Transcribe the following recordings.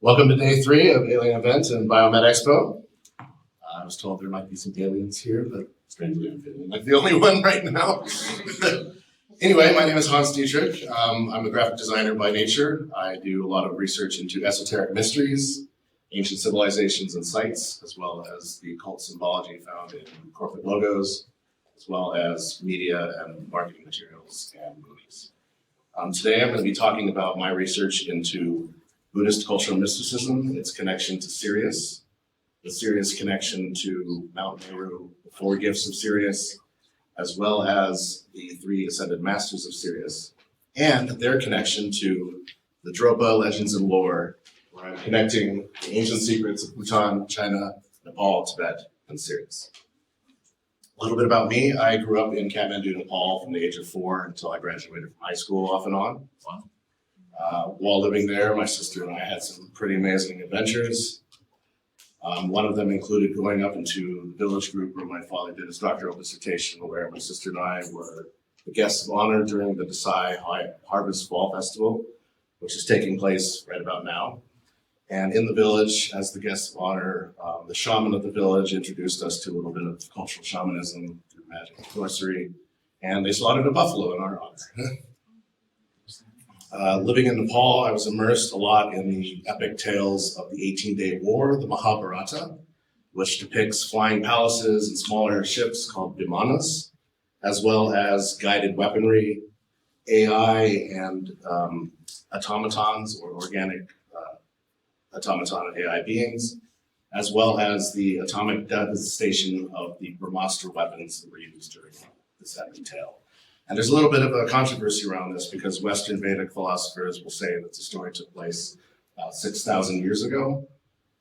Welcome to day 3 of Alien Event and Biomed Expo. I was told there might be some aliens here, but strangely I'm feeling like the only one right now. Anyway, my name is Hans Dietrich. I'm a graphic designer by nature. I do a lot of research into esoteric mysteries, ancient civilizations and sites, as well as the occult symbology found in corporate logos, as well as media and marketing materials and movies. Today I'm going to be talking about my research into Buddhist cultural mysticism, its connection to Sirius, the Sirius connection to Mount Meru, the 4 gifts of Sirius, as well as the 3 ascended masters of Sirius, and their connection to the Dropa legends and lore, where I'm connecting the ancient secrets of Bhutan, China, Nepal, Tibet, and Sirius. A little bit about me. I grew up in Kathmandu, Nepal from the age of 4 until I graduated from high school off and on. Wow. While living there, my sister and I had some pretty amazing adventures. One of them included going up into the village group where my father did his doctoral dissertation, where my sister and I were the guests of honor during the Desai Harvest Fall Festival, which is taking place right about now. And in the village, as the guests of honor, the shaman of the village introduced us to a little bit of cultural shamanism through magic and sorcery, and they slaughtered a buffalo in our honor. Living in Nepal, I was immersed a lot in the epic tales of the 18-day war, the Mahabharata, which depicts flying palaces and smaller ships called vimanas, as well as guided weaponry, AI, and automatons or organic automaton and AI beings, as well as the atomic devastation of the Brahmastra weapons that were used during this epic tale. And there's a little bit of a controversy around this because Western Vedic philosophers will say that the story took place about 6,000 years ago,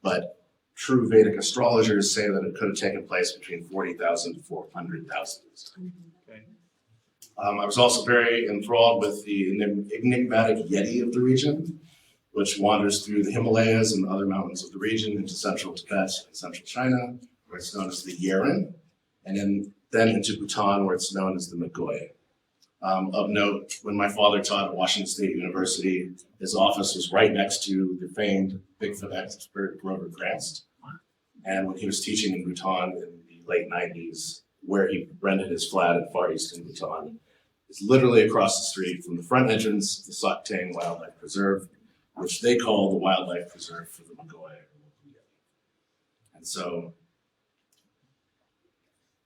but true Vedic astrologers say that it could have taken place between 40,000 to 400,000 years ago. Okay. I was also very enthralled with the enigmatic Yeti of the region, which wanders through the Himalayas and other mountains of the region into central Tibet and central China, where it's known as the Yeren, and then into Bhutan, where it's known as the Megoi. Of note, when my father taught at Washington State University, his office was right next to the famed Bigfoot expert Grover Krantz. And when he was teaching in Bhutan in the late 90s, where he rented his flat in Far Eastern Bhutan, is literally across the street from the front entrance of the Sakteng Wildlife Preserve, which they call the Wildlife Preserve for the Megoi. And so,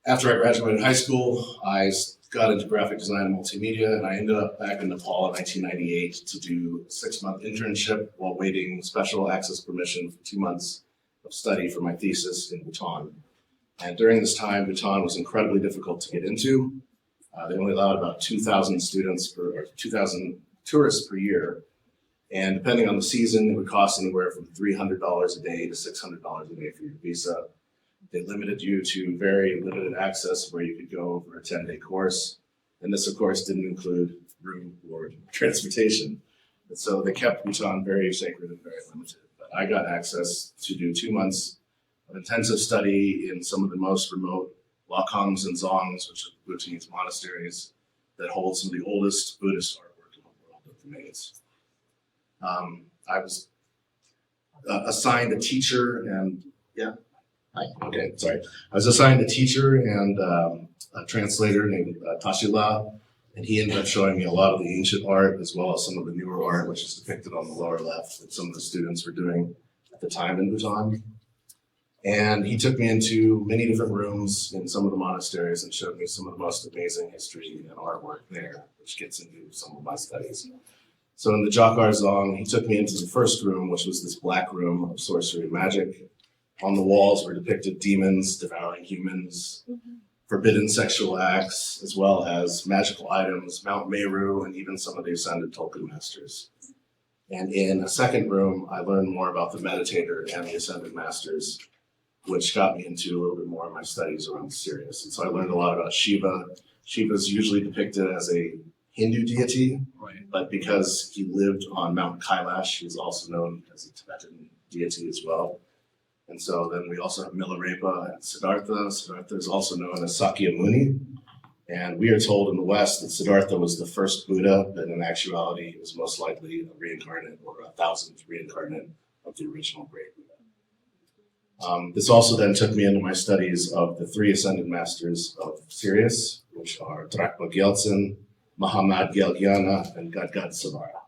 after I graduated high school, I got into graphic design and multimedia, and I ended up back in Nepal in 1998 to do a 6-month internship while waiting special access permission for 2 months of study for my thesis in Bhutan. And during this time, Bhutan was incredibly difficult to get into. They only allowed about 2,000 tourists per year. And depending on the season, it would cost anywhere from $300 a day to $600 a day for your visa. They limited you to very limited access where you could go for a 10-day course. And this, of course, didn't include room, board, transportation. And so they kept Bhutan very sacred and very limited. But I got access to do 2 months of intensive study in some of the most remote Lakongs and Zongs, which are Bhutanese monasteries that hold some of the oldest Buddhist artwork in the world that remains. I was assigned a teacher and, I was assigned a teacher and a translator named Tashila, and he ended up showing me a lot of the ancient art as well as some of the newer art, which is depicted on the lower left that some of the students were doing at the time in Bhutan. And he took me into many different rooms in some of the monasteries and showed me some of the most amazing history and artwork there, which gets into some of my studies. So in the Jakar Zong, he took me into the first room, which was this black room of sorcery and magic. On the walls were depicted demons devouring humans, forbidden sexual acts, as well as magical items, Mount Meru, and even some of the ascended Tulku masters. And in a second room, I learned more about the meditator and the ascended masters, which got me into a little bit more of my studies around Sirius. And so I learned a lot about Shiva. Shiva is usually depicted as a Hindu deity, right, but because he lived on Mount Kailash, he was also known as a Tibetan deity as well. And so then we also have Milarepa and Siddhartha. Siddhartha is also known as Sakyamuni. And we are told in the West that Siddhartha was the first Buddha, but in actuality, he was most likely a reincarnate or a thousandth reincarnate of the original Great Buddha. This also then took me into my studies of the three ascended masters of Sirius, which are Drakpa Gyaltsen, Mahamad Gyalgyana, and Gadgad Savara.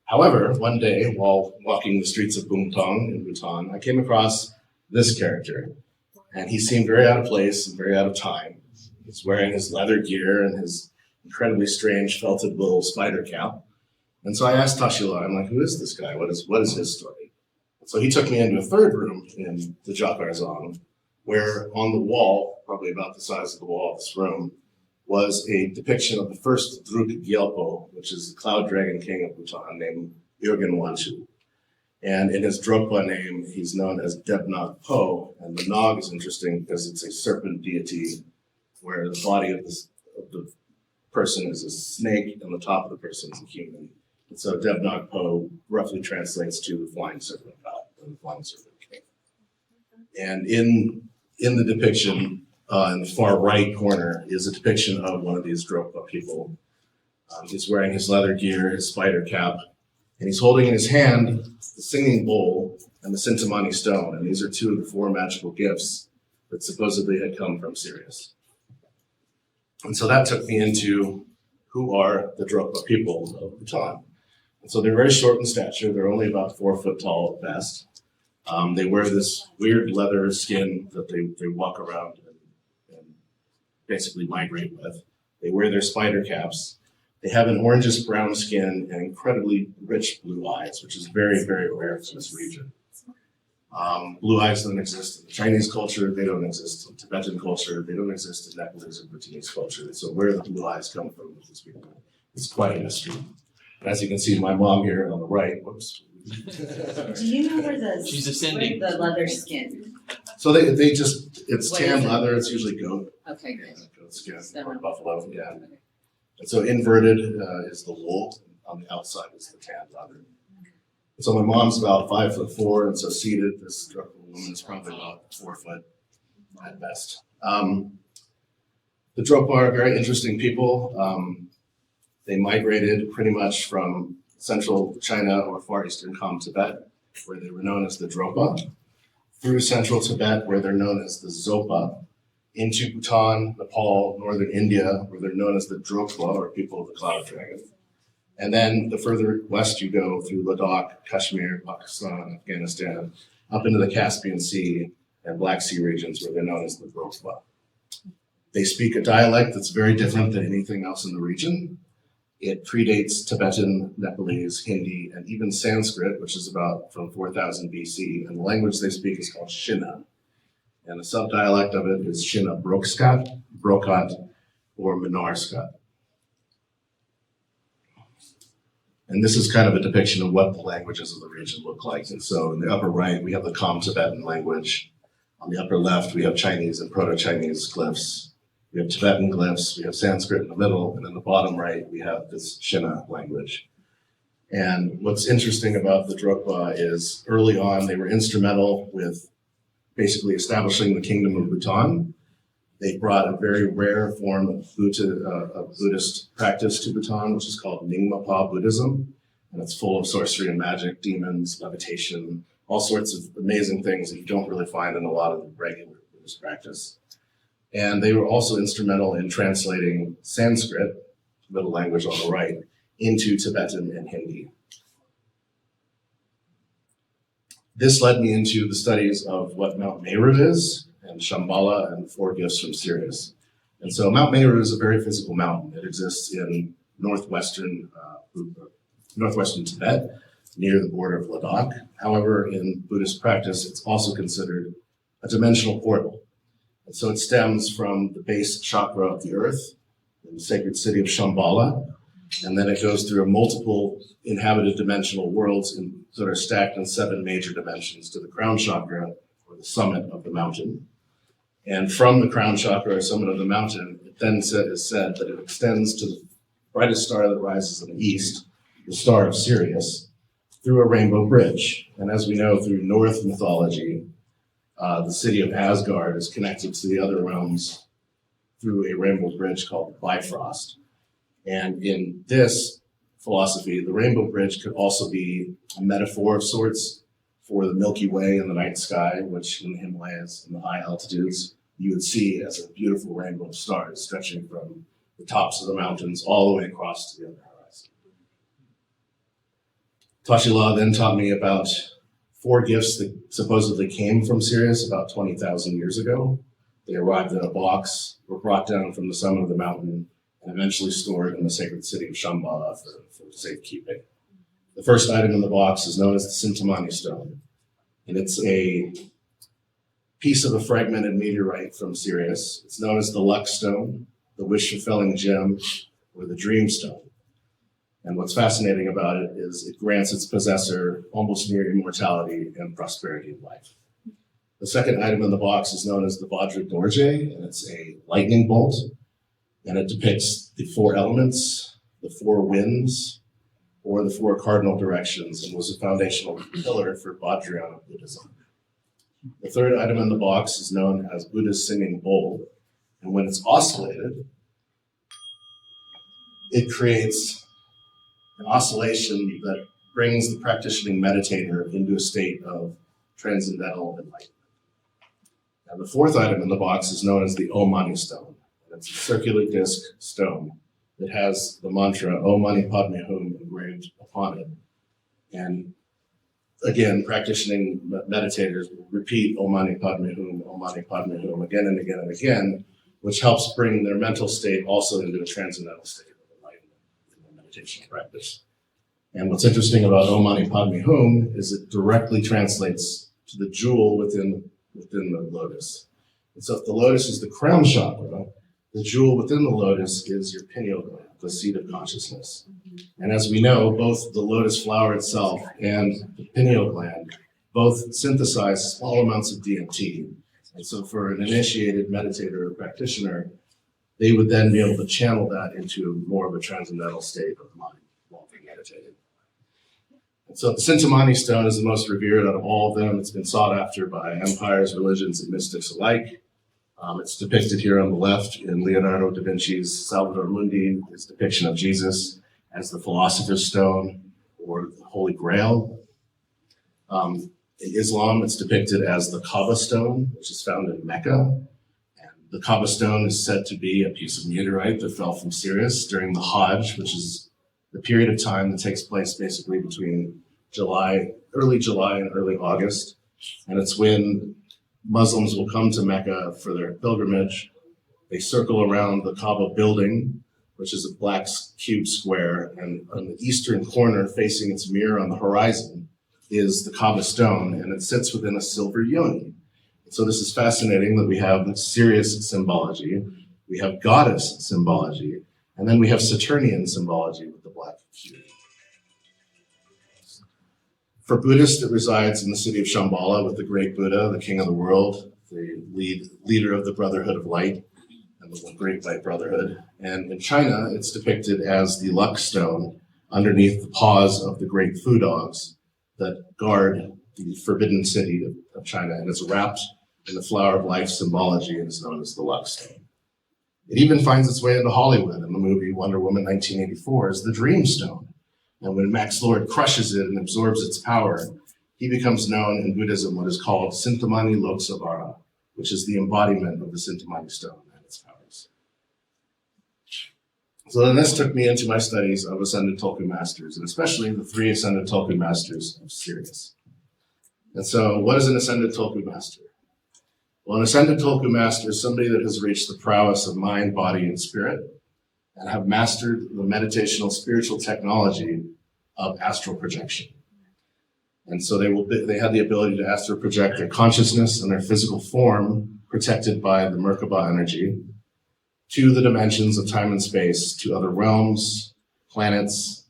However, one day, while walking the streets of Bumtong in Bhutan, I came across this character, and he seemed very out of place and very out of time. He's wearing his leather gear and his incredibly strange felted wool spider cap. And so I asked Tashila, I'm like, who is this guy? What is his story? So he took me into a third room in the Jakarzong, where on the wall, probably about the size of the wall of this room, was a depiction of the first Druk Gyalpo, which is the cloud dragon king of Bhutan, named Urgen Wanchu. And in his Drukpa name, he's known as Debnog Po, and the Nog is interesting because it's a serpent deity where the body of the person is a snake and the top of the person is a human. And so Debnog Po roughly translates to the flying serpent god, or the flying serpent king. And in the depiction, in the far right corner, is a depiction of one of these Drukpa people. He's wearing his leather gear, his spider cap, and he's holding in his hand the singing bowl and the Sintamani stone. And these are two of the four magical gifts that supposedly had come from Sirius. And so that took me into who are the Drukpa people of Bhutan. And so they're very short in stature. They're only about 4 foot tall at best. They wear this weird leather skin that they walk around and basically migrate with. They wear their spider caps. They have an orangish brown skin and incredibly rich blue eyes, which is very, very rare for this region. Blue eyes don't exist in Chinese culture. They don't exist in Tibetan culture. They don't exist in Nepalese or Bhutanese culture. So where the blue eyes come from with these people is quite a mystery. And as you can see, my mom here on the right, whoops. Do you know where She's ascending. the leather skin? So they just, it's What tan is it? leather. It's usually goat. Okay, good. Goat skin or Stomach. buffalo, yeah. And so inverted is the wool. On the outside is the tan leather. So my mom's about 5'4", and so seated, this Drukpa woman is probably about 4 foot at best. The Drukpa are very interesting people. They migrated pretty much from central China or far eastern Kham Tibet, where they were known as the Dropa, through central Tibet, where they're known as the Zopa, into Bhutan, Nepal, northern India, where they're known as the Drokpa, or people of the cloud dragon. And then the further west you go through Ladakh, Kashmir, Pakistan, Afghanistan, up into the Caspian Sea and Black Sea regions where they're known as the Drokpa. They speak a dialect that's very different than anything else in the region. It predates Tibetan, Nepalese, Hindi, and even Sanskrit, which is about from 4000 BC. And the language they speak is called Shina. And the subdialect of it is Shina Brokskat, Brokat, or Minarskat. And this is kind of a depiction of what the languages of the region look like. And so in the upper right, we have the Kham Tibetan language. On the upper left, we have Chinese and Proto-Chinese glyphs. We have Tibetan glyphs, we have Sanskrit in the middle, and in the bottom right, we have this Shina language. And what's interesting about the Drukpa is early on, they were instrumental with basically establishing the kingdom of Bhutan. They brought a very rare form of Buddhist practice to Bhutan, which is called Nyingmapa Buddhism. And it's full of sorcery and magic, demons, levitation, all sorts of amazing things that you don't really find in a lot of the regular Buddhist practice. And they were also instrumental in translating Sanskrit, middle language on the right, into Tibetan and Hindi. This led me into the studies of what Mount Meru is, and Shambhala, and 4 gifts from Sirius. And so Mount Meru is a very physical mountain. It exists in northwestern Tibet, near the border of Ladakh. However, in Buddhist practice, it's also considered a dimensional portal. And so it stems from the base chakra of the earth, in the sacred city of Shambhala, and then it goes through multiple inhabited dimensional worlds that are stacked in 7 major dimensions to the crown chakra, or the summit of the mountain. And from the crown chakra or summit of the mountain, it then is said that it extends to the brightest star that rises in the east, the star of Sirius, through a rainbow bridge. And as we know through Norse mythology, the city of Asgard is connected to the other realms through a rainbow bridge called Bifrost. And in this philosophy, the rainbow bridge could also be a metaphor of sorts for the Milky Way in the night sky, which in the Himalayas and the high altitudes, you would see as a beautiful rainbow of stars stretching from the tops of the mountains all the way across to the other horizon. Tashila then taught me about 4 gifts that supposedly came from Sirius about 20,000 years ago. They arrived in a box, were brought down from the summit of the mountain, and eventually stored in the sacred city of Shambhala for safekeeping. The first item in the box is known as the Sintamani stone, and it's a piece of a fragmented meteorite from Sirius. It's known as the luck stone, the wish-fulfilling gem, or the dream stone. And what's fascinating about it is it grants its possessor almost near immortality and prosperity in life. The second item in the box is known as the Vajra Dorje, and it's a lightning bolt, and it depicts the 4 elements, the 4 winds, or the 4 cardinal directions, and was a foundational pillar for Vajrayana Buddhism. The third item in the box is known as Buddha's singing bowl, and when it's oscillated, it creates an oscillation that brings the practicing meditator into a state of transcendental enlightenment. And the fourth item in the box is known as the Om Mani stone. And it's a circular disc stone that has the mantra Om Mani Padme Hum engraved upon it. And again, practicing meditators will repeat Om Mani Padme Hum again and again and again, which helps bring their mental state also into a transcendental state of enlightenment in their meditation practice. And what's interesting about Om Mani Padme Hum is it directly translates to the jewel within the lotus. And so if the lotus is the crown chakra, the jewel within the lotus is your pineal gland, the seat of consciousness. And as we know, both the lotus flower itself and the pineal gland both synthesize small amounts of DMT. And so for an initiated meditator or practitioner, they would then be able to channel that into more of a transcendental state of mind while they're meditating. And so the Sintamani stone is the most revered out of all of them. It's been sought after by empires, religions, and mystics alike. It's depicted here on the left in Leonardo da Vinci's Salvator Mundi, his depiction of Jesus as the Philosopher's Stone or the Holy Grail. In Islam, it's depicted as the Kaaba stone, which is found in Mecca. And the Kaaba stone is said to be a piece of meteorite that fell from Sirius during the Hajj, which is the period of time that takes place basically between early July and early August. And it's when Muslims will come to Mecca for their pilgrimage. They circle around the Kaaba building, which is a black cube square, and on the eastern corner facing its mirror on the horizon is the Kaaba stone, and it sits within a silver yoni. So this is fascinating that we have Sirius symbology, we have goddess symbology, and then we have Saturnian symbology with the black cube. For Buddhists, it resides in the city of Shambhala with the great Buddha, the king of the world, the leader of the Brotherhood of Light and the Great Light Brotherhood. And in China, it's depicted as the luck stone underneath the paws of the great Fu dogs that guard the forbidden city of China. And it's wrapped in the flower of life symbology and is known as the luck stone. It even finds its way into Hollywood in the movie Wonder Woman 1984 as the Dream Stone. And when Max Lord crushes it and absorbs its power, he becomes known in Buddhism what is called Sintamani Loksavara, which is the embodiment of the Sintamani stone and its powers. So then this took me into my studies of Ascended Tulku Masters, and especially the 3 Ascended Tulku Masters of Sirius. And so what is an Ascended Tulku Master? Well, an Ascended Tulku Master is somebody that has reached the prowess of mind, body, and spirit, and have mastered the meditational spiritual technology of astral projection. And so they have the ability to astral project their consciousness and their physical form, protected by the Merkaba energy, to the dimensions of time and space, to other realms, planets,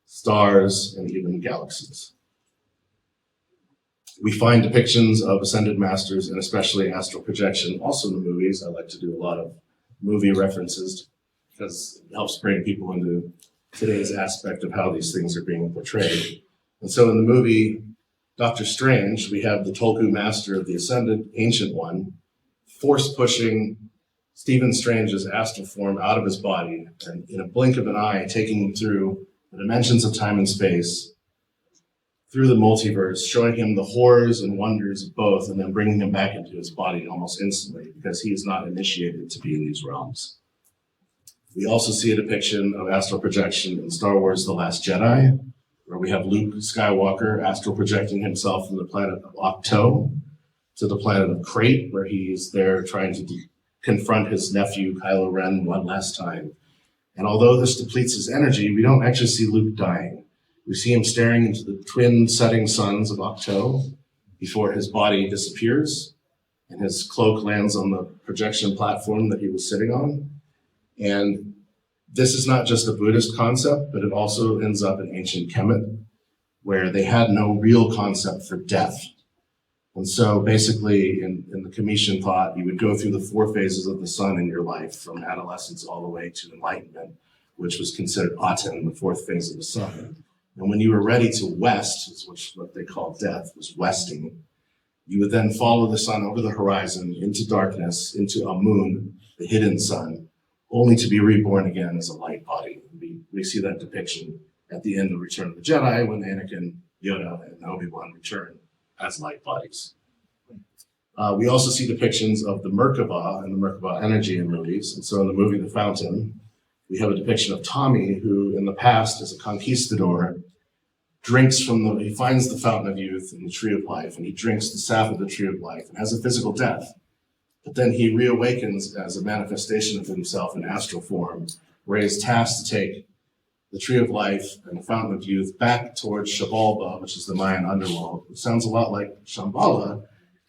stars, and even galaxies. We find depictions of ascended masters and especially astral projection also in the movies. I like to do a lot of movie references because it helps bring people into today's aspect of how these things are being portrayed. And so in the movie Doctor Strange, we have the Tulku Master of the Ascended Ancient One force pushing Stephen Strange's astral form out of his body, and in a blink of an eye, taking him through the dimensions of time and space, through the multiverse, showing him the horrors and wonders of both, and then bringing him back into his body almost instantly because he is not initiated to be in these realms. We also see a depiction of astral projection in Star Wars: The Last Jedi, where we have Luke Skywalker astral projecting himself from the planet of Ahch-To to the planet of Crate, where he's there trying to confront his nephew Kylo Ren one last time. And although this depletes his energy, we don't actually see Luke dying. We see him staring into the twin setting suns of Ahch-To before his body disappears and his cloak lands on the projection platform that he was sitting on. And this is not just a Buddhist concept, but it also ends up in ancient Kemet, where they had no real concept for death. And so basically in the Cometian thought, you would go through the 4 phases of the sun in your life, from adolescence all the way to enlightenment, which was considered Aten, the 4th phase of the sun. And when you were ready to west, which is what they call death, was westing, you would then follow the sun over the horizon into darkness, into Amun, the hidden sun, only to be reborn again as a light body. We see that depiction at the end of Return of the Jedi when Anakin, Yoda, and Obi-Wan return as light bodies. We also see depictions of the Merkaba and the Merkaba energy in movies. And so in the movie The Fountain, we have a depiction of Tommy, who in the past as a conquistador he finds the Fountain of Youth and the Tree of Life, and he drinks the sap of the Tree of Life and has a physical death. But then he reawakens as a manifestation of himself in astral form, where he is tasked to take the Tree of Life and the Fountain of Youth back towards Xibalba, which is the Mayan underworld. It sounds a lot like Shambhala,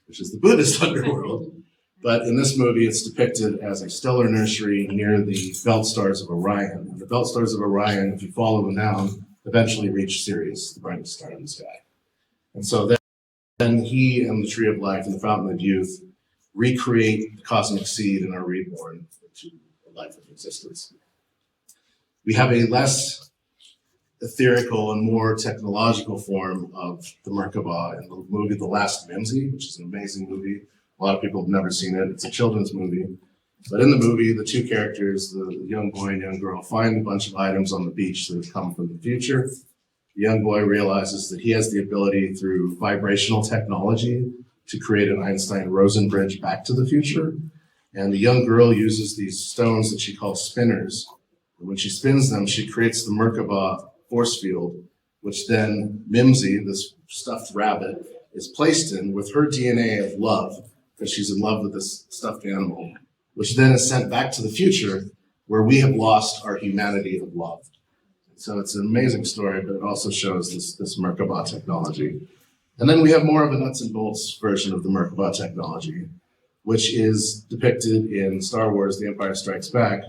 which is the Buddhist underworld. But in this movie, it's depicted as a stellar nursery near the belt stars of Orion. And the belt stars of Orion, if you follow them down, eventually reach Sirius, the brightest star in the sky. And so then he and the Tree of Life and the Fountain of Youth recreate the cosmic seed and are reborn into a life of existence. We have a less ethereal and more technological form of the Merkaba in the movie The Last Mimsy, which is an amazing movie. A lot of people have never seen it. It's a children's movie. But in the movie, the 2 characters, the young boy and young girl, find a bunch of items on the beach that have come from the future. The young boy realizes that he has the ability through vibrational technology to create an Einstein-Rosen bridge back to the future. And the young girl uses these stones that she calls spinners. And when she spins them, she creates the Merkaba force field, which then Mimsy, this stuffed rabbit, is placed in with her DNA of love, because she's in love with this stuffed animal, which then is sent back to the future where we have lost our humanity of love. So it's an amazing story, but it also shows this Merkaba technology. And then we have more of a nuts and bolts version of the Merkaba technology, which is depicted in Star Wars: The Empire Strikes Back,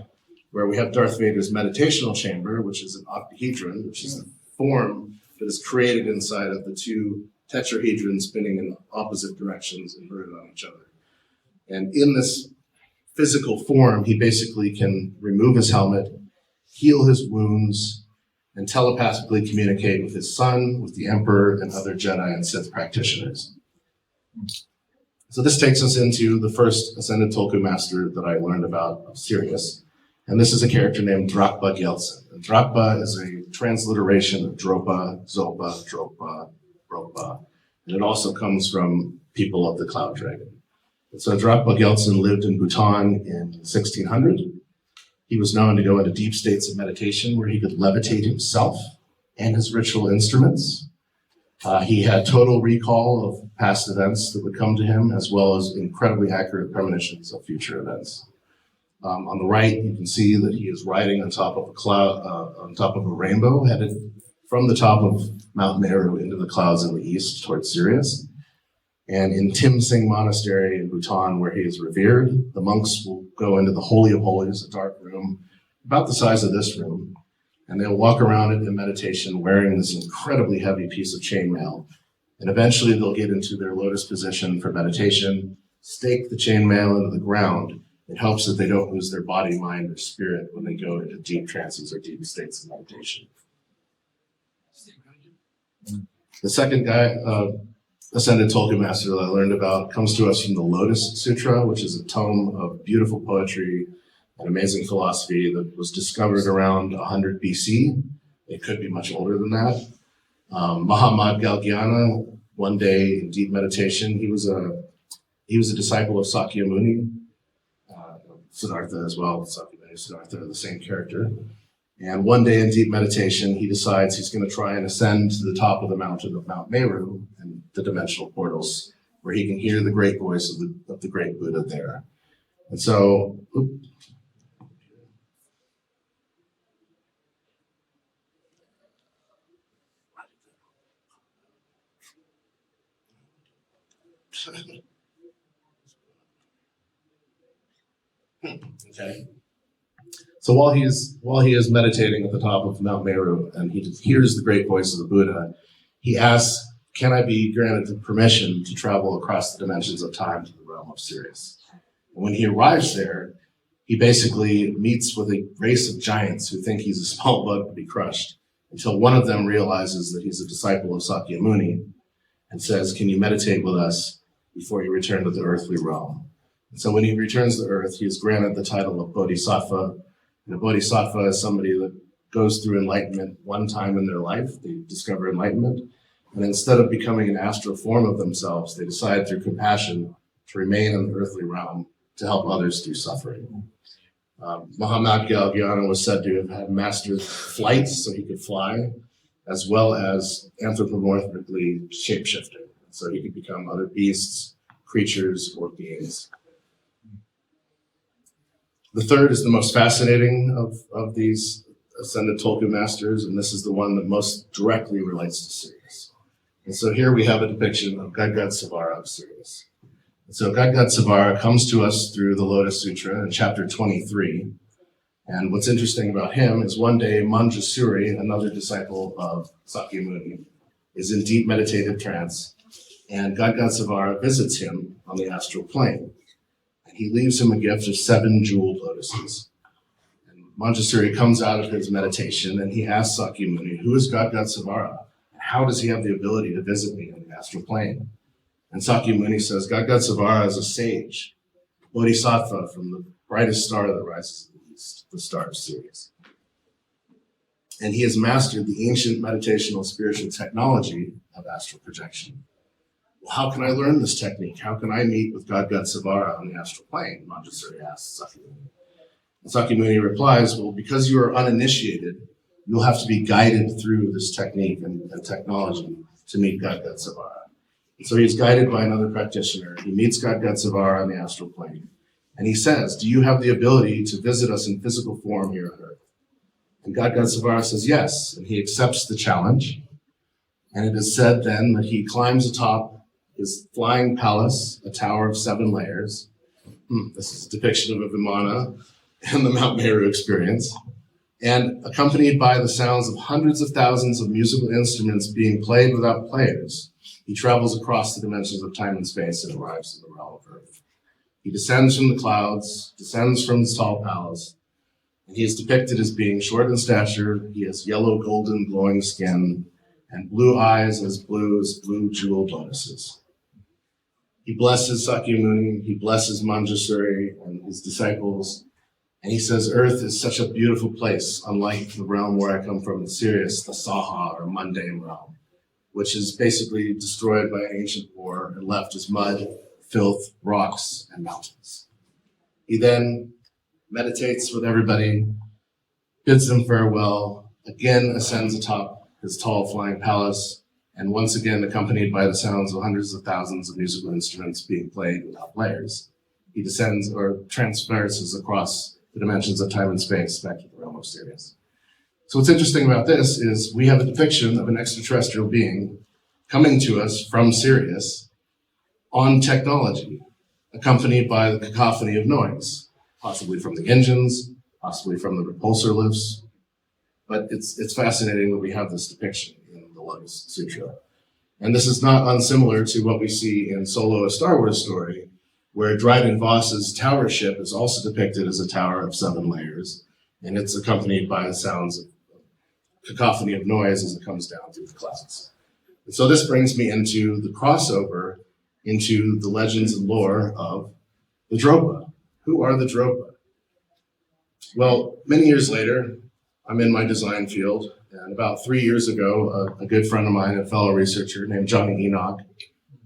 where we have Darth Vader's meditational chamber, which is an octahedron, which is a form that is created inside of the 2 tetrahedrons spinning in opposite directions inverted on each other. And in this physical form, he basically can remove his helmet, heal his wounds, and telepathically communicate with his son, with the Emperor, and other Jedi and Sith practitioners. So this takes us into the first Ascended Tulku Master that I learned about of Sirius. And this is a character named Drakba Gyeltsen. And Drakba is a transliteration of Dropa, Zopa, Dropa, Ropa. And it also comes from people of the Cloud Dragon. And so Drakba Gyeltsen lived in Bhutan in 1600. He was known to go into deep states of meditation where he could levitate himself and his ritual instruments. He had total recall of past events that would come to him, as well as incredibly accurate premonitions of future events. On the right, you can see that he is riding on top of a cloud, on top of a rainbow, headed from the top of Mount Meru into the clouds in the east towards Sirius. And in Tim Sing Monastery in Bhutan, where he is revered, the monks will go into the Holy of Holies, a dark room about the size of this room, and they'll walk around it in meditation wearing this incredibly heavy piece of chainmail. And eventually they'll get into their lotus position for meditation, stake the chainmail into the ground. It helps that they don't lose their body, mind, or spirit when they go into deep trances or deep states of meditation. The second guy, Ascended Tulku Master that I learned about, comes to us from the Lotus Sutra, which is a tome of beautiful poetry and amazing philosophy that was discovered around 100 BC. It could be much older than that. Mahatma Galgyana, one day in deep meditation, he was a disciple of Sakyamuni, Siddhartha as well. Sakyamuni and Siddhartha are the same character. And one day in deep meditation, he decides he's going to try and ascend to the top of the mountain of Mount Meru and the dimensional portals, where he can hear the great voice of the great Buddha there. And so, okay. So while he is meditating at the top of Mount Meru and he hears the great voice of the Buddha, he asks, "Can I be granted permission to travel across the dimensions of time to the realm of Sirius?" And when he arrives there, he basically meets with a race of giants who think he's a small bug to be crushed, until one of them realizes that he's a disciple of Sakyamuni and says, "Can you meditate with us before you return to the earthly realm?" And so when he returns to Earth, he is granted the title of Bodhisattva. And a Bodhisattva is somebody that goes through enlightenment one time in their life. They discover enlightenment. And instead of becoming an astral form of themselves, they decide through compassion to remain in the earthly realm to help others through suffering. Mahatma Galgyana was said to have mastered flight, so he could fly, as well as anthropomorphically shapeshifting. So he could become other beasts, creatures, or beings. The third is the most fascinating of these ascended Tolkien masters, and this is the one that most directly relates to Sirius. And so here we have a depiction of Gadgadsavara of Sirius. And so Gadgadsavara comes to us through the Lotus Sutra in chapter 23. And what's interesting about him is one day Manjusri, another disciple of Sakyamuni, is in deep meditative trance, and Gadgadsavara visits him on the astral plane. He leaves him a gift of 7 jeweled lotuses. And Manjusri comes out of his meditation and he asks Sakyamuni, "Who is Gadgadsavara? And how does he have the ability to visit me on the astral plane?" And Sakyamuni says, "Gadgadsavara is a sage, bodhisattva from the brightest star that rises in the east, the star of Sirius. And he has mastered the ancient meditational spiritual technology of astral projection." Well, how can I learn this technique? How can I meet with Gadgadsavara on the astral plane? Manjusri asks Sakyamuni. And Sakyamuni replies, "Well, because you are uninitiated, you'll have to be guided through this technique and technology to meet Gadgadsavara." And so he's guided by another practitioner. He meets Gadgadsavara on the astral plane. And he says, "Do you have the ability to visit us in physical form here on Earth?" And Gadgadsavara says yes, and he accepts the challenge. And it is said then that he climbs atop his flying palace, a tower of 7 layers. This is a depiction of a Vimana and the Mount Meru experience. And accompanied by the sounds of hundreds of thousands of musical instruments being played without players, he travels across the dimensions of time and space and arrives in the realm of Earth. He descends from the clouds, descends from his tall palace, and he is depicted as being short in stature. He has yellow, golden, glowing skin, and blue eyes as blue as blue jeweled lotuses. He blesses Sakyamuni, he blesses Manjusri and his disciples, and he says, "Earth is such a beautiful place, unlike the realm where I come from in Sirius, the Saha or mundane realm, which is basically destroyed by an ancient war and left as mud, filth, rocks, and mountains." He then meditates with everybody, bids them farewell, again ascends atop his tall flying palace, and once again accompanied by the sounds of hundreds of thousands of musical instruments being played without players, he descends or transverses across the dimensions of time and space back to the realm of Sirius. So what's interesting about this is we have a depiction of an extraterrestrial being coming to us from Sirius on technology, accompanied by the cacophony of noise, possibly from the engines, possibly from the repulsor lifts. But it's fascinating that we have this depiction in the Lotus Sutra. And this is not unsimilar to what we see in Solo, a Star Wars story, where Dryden Voss's tower ship is also depicted as a tower of 7 layers, and it's accompanied by the sounds of cacophony of noise as it comes down through the clouds. And so this brings me into the crossover into the legends and lore of the Dropa. Who are the Dropa? Well, many years later, I'm in my design field, And about 3 years ago, a good friend of mine, a fellow researcher named Johnny Enoch,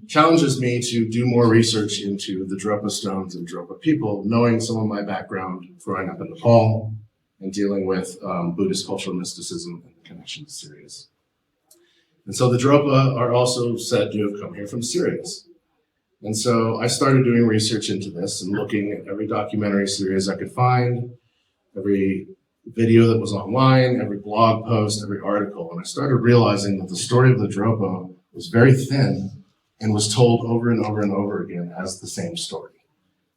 challenges me to do more research into the Drupa stones and Drupa people, knowing some of my background growing up in Nepal and dealing with Buddhist cultural mysticism and the connection to Sirius. And so the Drupa are also said to have come here from Sirius. And so I started doing research into this and looking at every documentary series I could find, every video that was online, every blog post, every article. And I started realizing that the story of the Drupa was very thin and was told over and over and over again as the same story.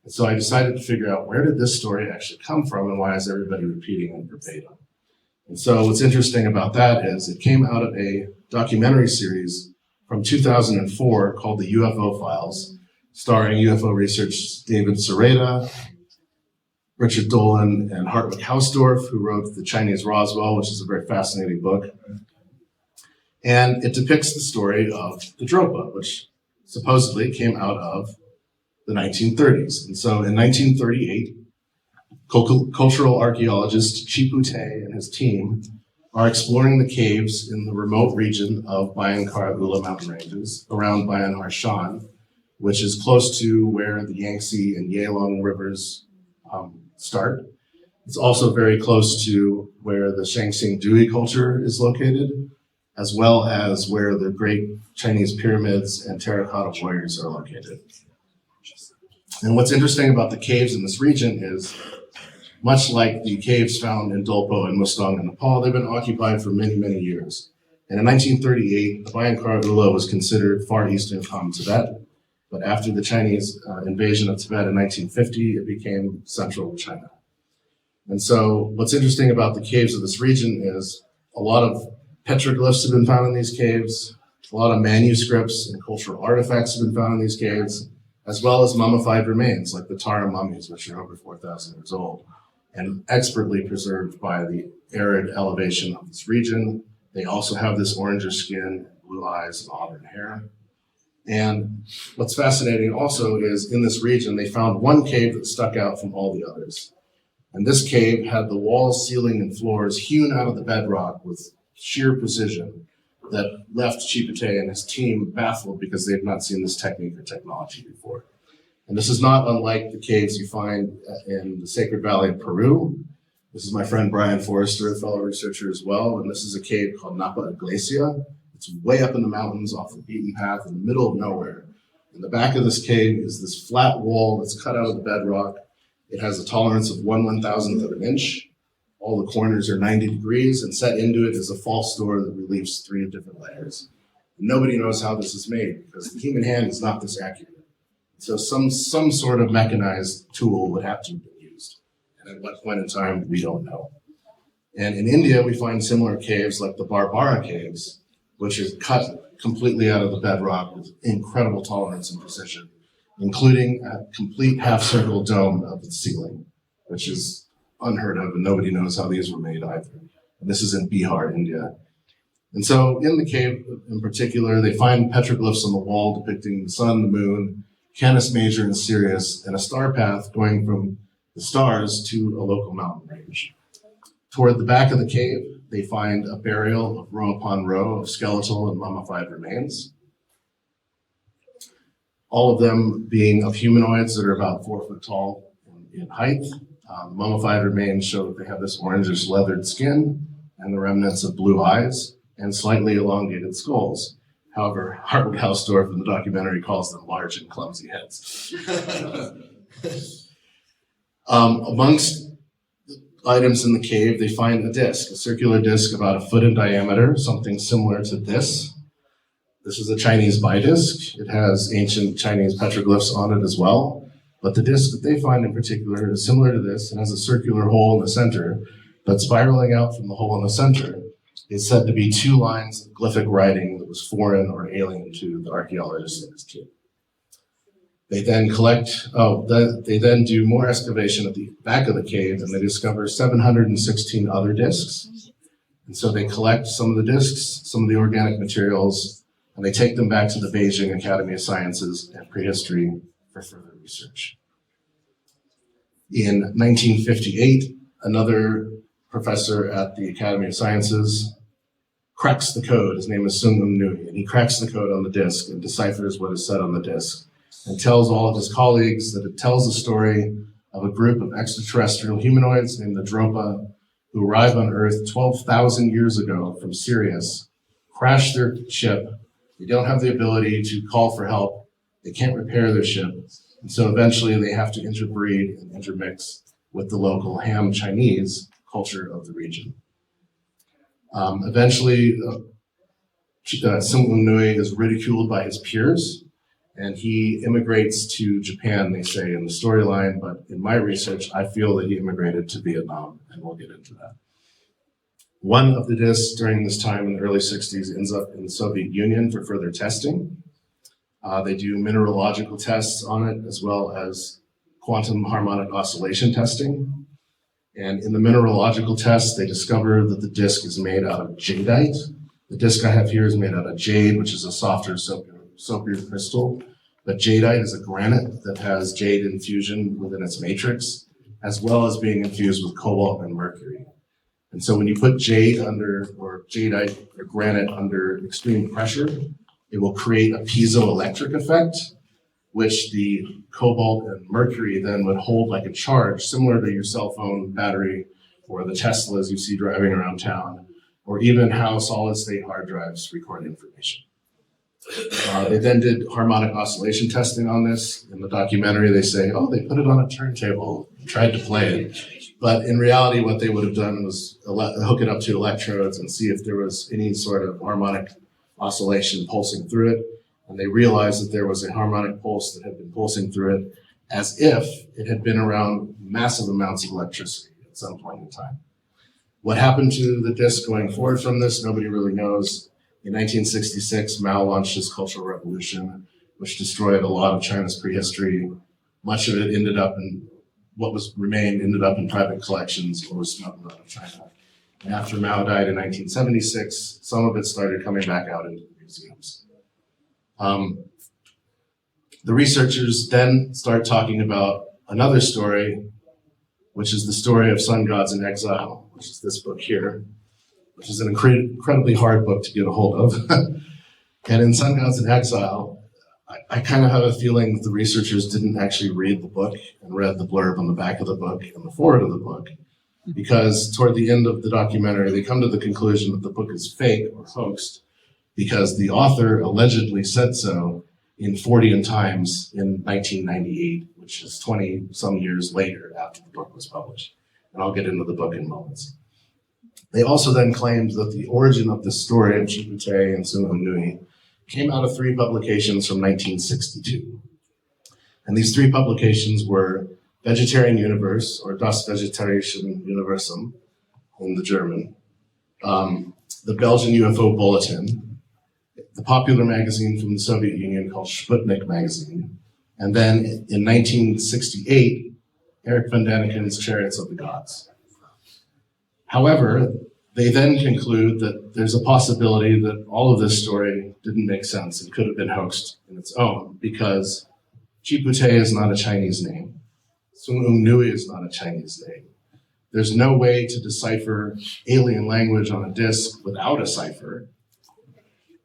And so I decided to figure out, where did this story actually come from and why is everybody repeating it verbatim? And so what's interesting about that is it came out of a documentary series from 2004 called The UFO Files, starring UFO researcher David Sereda, Richard Dolan, and Hartwig Hausdorff, who wrote The Chinese Roswell, which is a very fascinating book. And it depicts the story of the Drupa, which supposedly came out of the 1930s. And so in 1938, cultural archaeologist Chipu Te and his team are exploring the caves in the remote region of Bayan Khar Ula mountain ranges around Bayan Har Shan, which is close to where the Yangtze and Yalong rivers start. It's also very close to where the Shangxing Dui culture is located, as well as where the great Chinese pyramids and terracotta warriors are located. And what's interesting about the caves in this region is, much like the caves found in Dolpo and Mustang in Nepal, they've been occupied for many, many years. And in 1938, the Bayan Khar Ula was considered far eastern Han Tibet, but after the Chinese invasion of Tibet in 1950, it became central China. And so what's interesting about the caves of this region is a lot of petroglyphs have been found in these caves, a lot of manuscripts and cultural artifacts have been found in these caves, as well as mummified remains like the Tara mummies, which are over 4,000 years old, and expertly preserved by the arid elevation of this region. They also have this oranger skin, blue eyes, and auburn hair. And what's fascinating also is in this region, they found one cave that stuck out from all the others. And this cave had the walls, ceiling, and floors hewn out of the bedrock with sheer precision that left Chipu Te and his team baffled because they had not seen this technique or technology before. And this is not unlike the caves you find in the Sacred Valley of Peru. This is my friend Brian Forrester, a fellow researcher as well. And this is a cave called Napa Iglesia. It's way up in the mountains off the beaten path in the middle of nowhere. In the back of this cave is this flat wall that's cut out of the bedrock. It has a tolerance of 1/1000th of an inch. All the corners are 90 degrees, and set into it is a false door that relieves 3 different layers. Nobody knows how this is made because the human hand is not this accurate. So some sort of mechanized tool would have to have been used. And at what point in time, we don't know. And in India, we find similar caves like the Barbara caves, which is cut completely out of the bedrock with incredible tolerance and precision, including a complete half-circle dome of the ceiling, which is unheard of, and nobody knows how these were made either. And this is in Bihar, India. And so in the cave in particular, they find petroglyphs on the wall depicting the sun, the moon, Canis Major and Sirius, and a star path going from the stars to a local mountain range. Toward the back of the cave, they find a burial of row upon row of skeletal and mummified remains, all of them being of humanoids that are about 4 foot tall in height. Mummified remains show that they have this orangish leathered skin and the remnants of blue eyes and slightly elongated skulls. However, Hartwig Hausdorff in the documentary calls them large and clumsy heads. Amongst items in the cave, they find a disc, a circular disc about 1 foot in diameter, something similar to this. This is a Chinese disc. It has ancient Chinese petroglyphs on it as well. But the disc that they find in particular is similar to this and has a circular hole in the center, but spiraling out from the hole in the center is said to be 2 lines of glyphic writing that was foreign or alien to the archaeologists in his team. They then they then do more excavation at the back of the cave, and they discover 716 other discs. And so they collect some of the discs, some of the organic materials, and they take them back to the Beijing Academy of Sciences and Prehistory for further research. In 1958, another professor at the Academy of Sciences cracks the code. His name is Sung Nui, and he cracks the code on the disk and deciphers what is said on the disk and tells all of his colleagues that it tells the story of a group of extraterrestrial humanoids named the Dropa who arrived on Earth 12,000 years ago from Sirius, crash their ship. They don't have the ability to call for help. They can't repair their ship. And so eventually they have to interbreed and intermix with the local Ham Chinese culture of the region. Eventually, Sung Nui is ridiculed by his peers, and he immigrates to Japan, they say in the storyline, but in my research, I feel that he immigrated to Vietnam, and we'll get into that. One of the discs during this time in the early 60s ends up in the Soviet Union for further testing. They do mineralogical tests on it, as well as quantum harmonic oscillation testing. And in the mineralogical tests, they discover that the disc is made out of jadeite. The disc I have here is made out of jade, which is a softer, soapier crystal. But jadeite is a granite that has jade infusion within its matrix, as well as being infused with cobalt and mercury. And so when you put jade under, or jadeite or granite under extreme pressure, it will create a piezoelectric effect, which the cobalt and mercury then would hold like a charge, similar to your cell phone battery or the Teslas you see driving around town, or even how solid-state hard drives record information. They then did harmonic oscillation testing on this. In the documentary, they say, oh, they put it on a turntable, tried to play it. But in reality, what they would have done was hook it up to electrodes and see if there was any sort of harmonic oscillation pulsing through it. And they realized that there was a harmonic pulse that had been pulsing through it as if it had been around massive amounts of electricity at some point in time. What happened to the disc going forward from this, nobody really knows. In 1966, Mao launched his Cultural Revolution, which destroyed a lot of China's prehistory. Much of it ended up in, what was remained ended up in private collections or was smuggled out of China. And after Mao died in 1976, some of it started coming back out into the museums. The researchers then start talking about another story, which is the story of sun gods in exile, which is this book here, which is an incredibly hard book to get a hold of. And in Sun Gods in Exile, I kind of have a feeling that the researchers didn't actually read the book and read the blurb on the back of the book and the forward of the book, because toward the end of the documentary, they come to the conclusion that the book is fake or hoaxed because the author allegedly said so in 40 Times in 1998, which is 20 some years later after the book was published. And I'll get into the book in moments. They also then claimed that the origin of the story of Chipute and Sung Nui came out of 3 publications from 1962. And these 3 publications were Vegetarian Universe, or Das Vegetarische Universum in the German, the Belgian UFO Bulletin, the popular magazine from the Soviet Union called Sputnik magazine, and then in 1968, Eric von Daniken's Chariots of the Gods. However, they then conclude that there's a possibility that all of this story didn't make sense and could have been hoaxed in its own, because Chipute is not a Chinese name. Sung Nui is not a Chinese name. There's no way to decipher alien language on a disk without a cipher.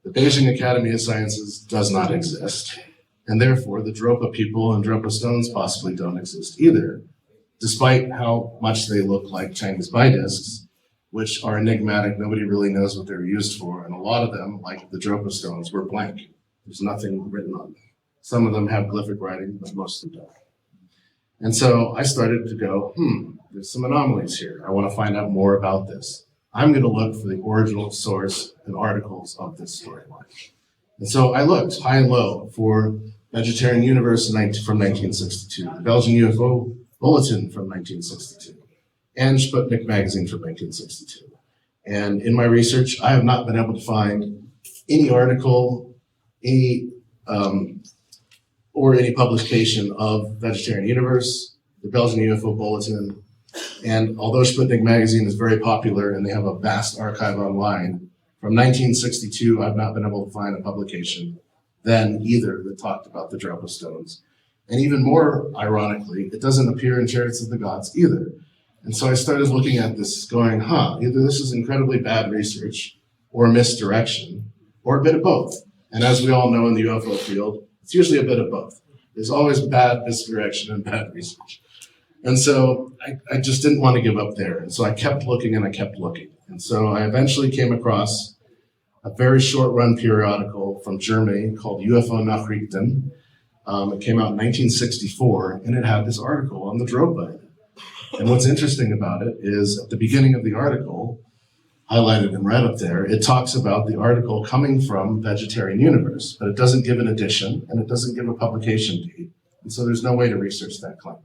The Beijing Academy of Sciences does not exist, and therefore the Dropa people and Dropa stones possibly don't exist either, despite how much they look like Chinese bidiscs, which are enigmatic. Nobody really knows what they're used for, and a lot of them, like the Dropa stones, were blank. There's nothing written on them. Some of them have glyphic writing, but most of them don't. And so I started to go, there's some anomalies here. I want to find out more about this. I'm going to look for the original source and articles of this storyline. And so I looked high and low for Vegetarian Universe from 1962, the Belgian UFO Bulletin from 1962, and Sputnik magazine from 1962. And in my research, I have not been able to find any article, or any publication of Vegetarian Universe, the Belgian UFO Bulletin. And although Sputnik magazine is very popular and they have a vast archive online, from 1962, I've not been able to find a publication then either that talked about the Dropa stones. And even more ironically, it doesn't appear in Chariots of the Gods either. And so I started looking at this going, either this is incredibly bad research, or misdirection, or a bit of both. And as we all know in the UFO field, it's usually a bit of both. There's always bad misdirection and bad research. And so I just didn't want to give up there. And so I kept looking and I kept looking. And so I eventually came across a very short run periodical from Germany called UFO Nachrichten. It came out in 1964, and it had this article on the Dropa in it. And what's interesting about it is at the beginning of the article, highlighted in red up there, it talks about the article coming from Vegetarian Universe, but it doesn't give an edition and it doesn't give a publication date. And so there's no way to research that claim.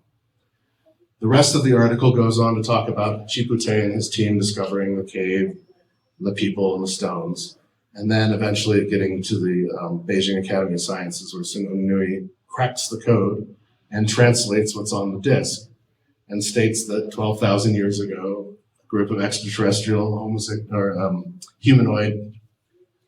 The rest of the article goes on to talk about Chipute and his team discovering the cave, the people, and the stones, and then eventually getting to the Beijing Academy of Sciences, where Sun Nui cracks the code and translates what's on the disc and states that 12,000 years ago, a group of extraterrestrial humanoid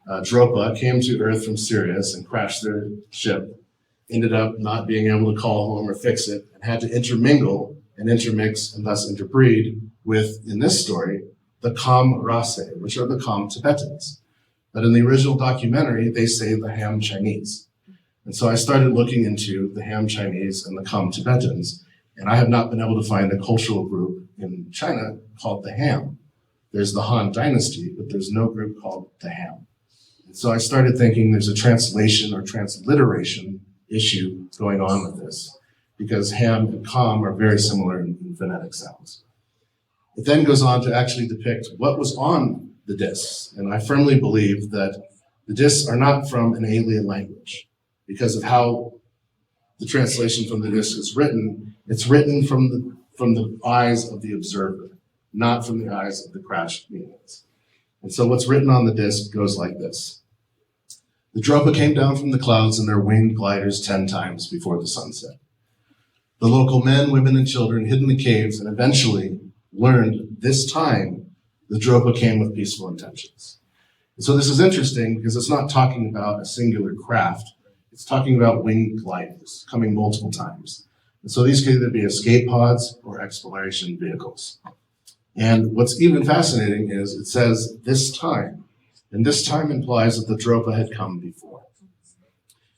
Dropa came to Earth from Sirius and crashed their ship, ended up not being able to call home or fix it, and had to intermingle and intermix and thus interbreed with, in this story, the Kham Rase, which are the Kham Tibetans. But in the original documentary, they say the Ham Chinese. And so I started looking into the Ham Chinese and the Kham Tibetans, and I have not been able to find a cultural group in China called the Ham. There's the Han Dynasty, but there's no group called the Ham. And so I started thinking there's a translation or transliteration issue going on with this, because Ham and Kham are very similar in phonetic sounds. It then goes on to actually depict what was on the discs, and I firmly believe that the discs are not from an alien language because of how the translation from the disc is written. It's written from the eyes of the observer, not from the eyes of the crashed beings. And so what's written on the disc goes like this. The Dropa came down from the clouds in their winged gliders 10 times before the sunset. The local men, women, and children hid in the caves and eventually learned this time the Dropa came with peaceful intentions. And so this is interesting because it's not talking about a singular craft. It's talking about winged gliders coming multiple times. And so these could either be escape pods or exploration vehicles. And what's even fascinating is it says this time, and this time implies that the Dropa had come before.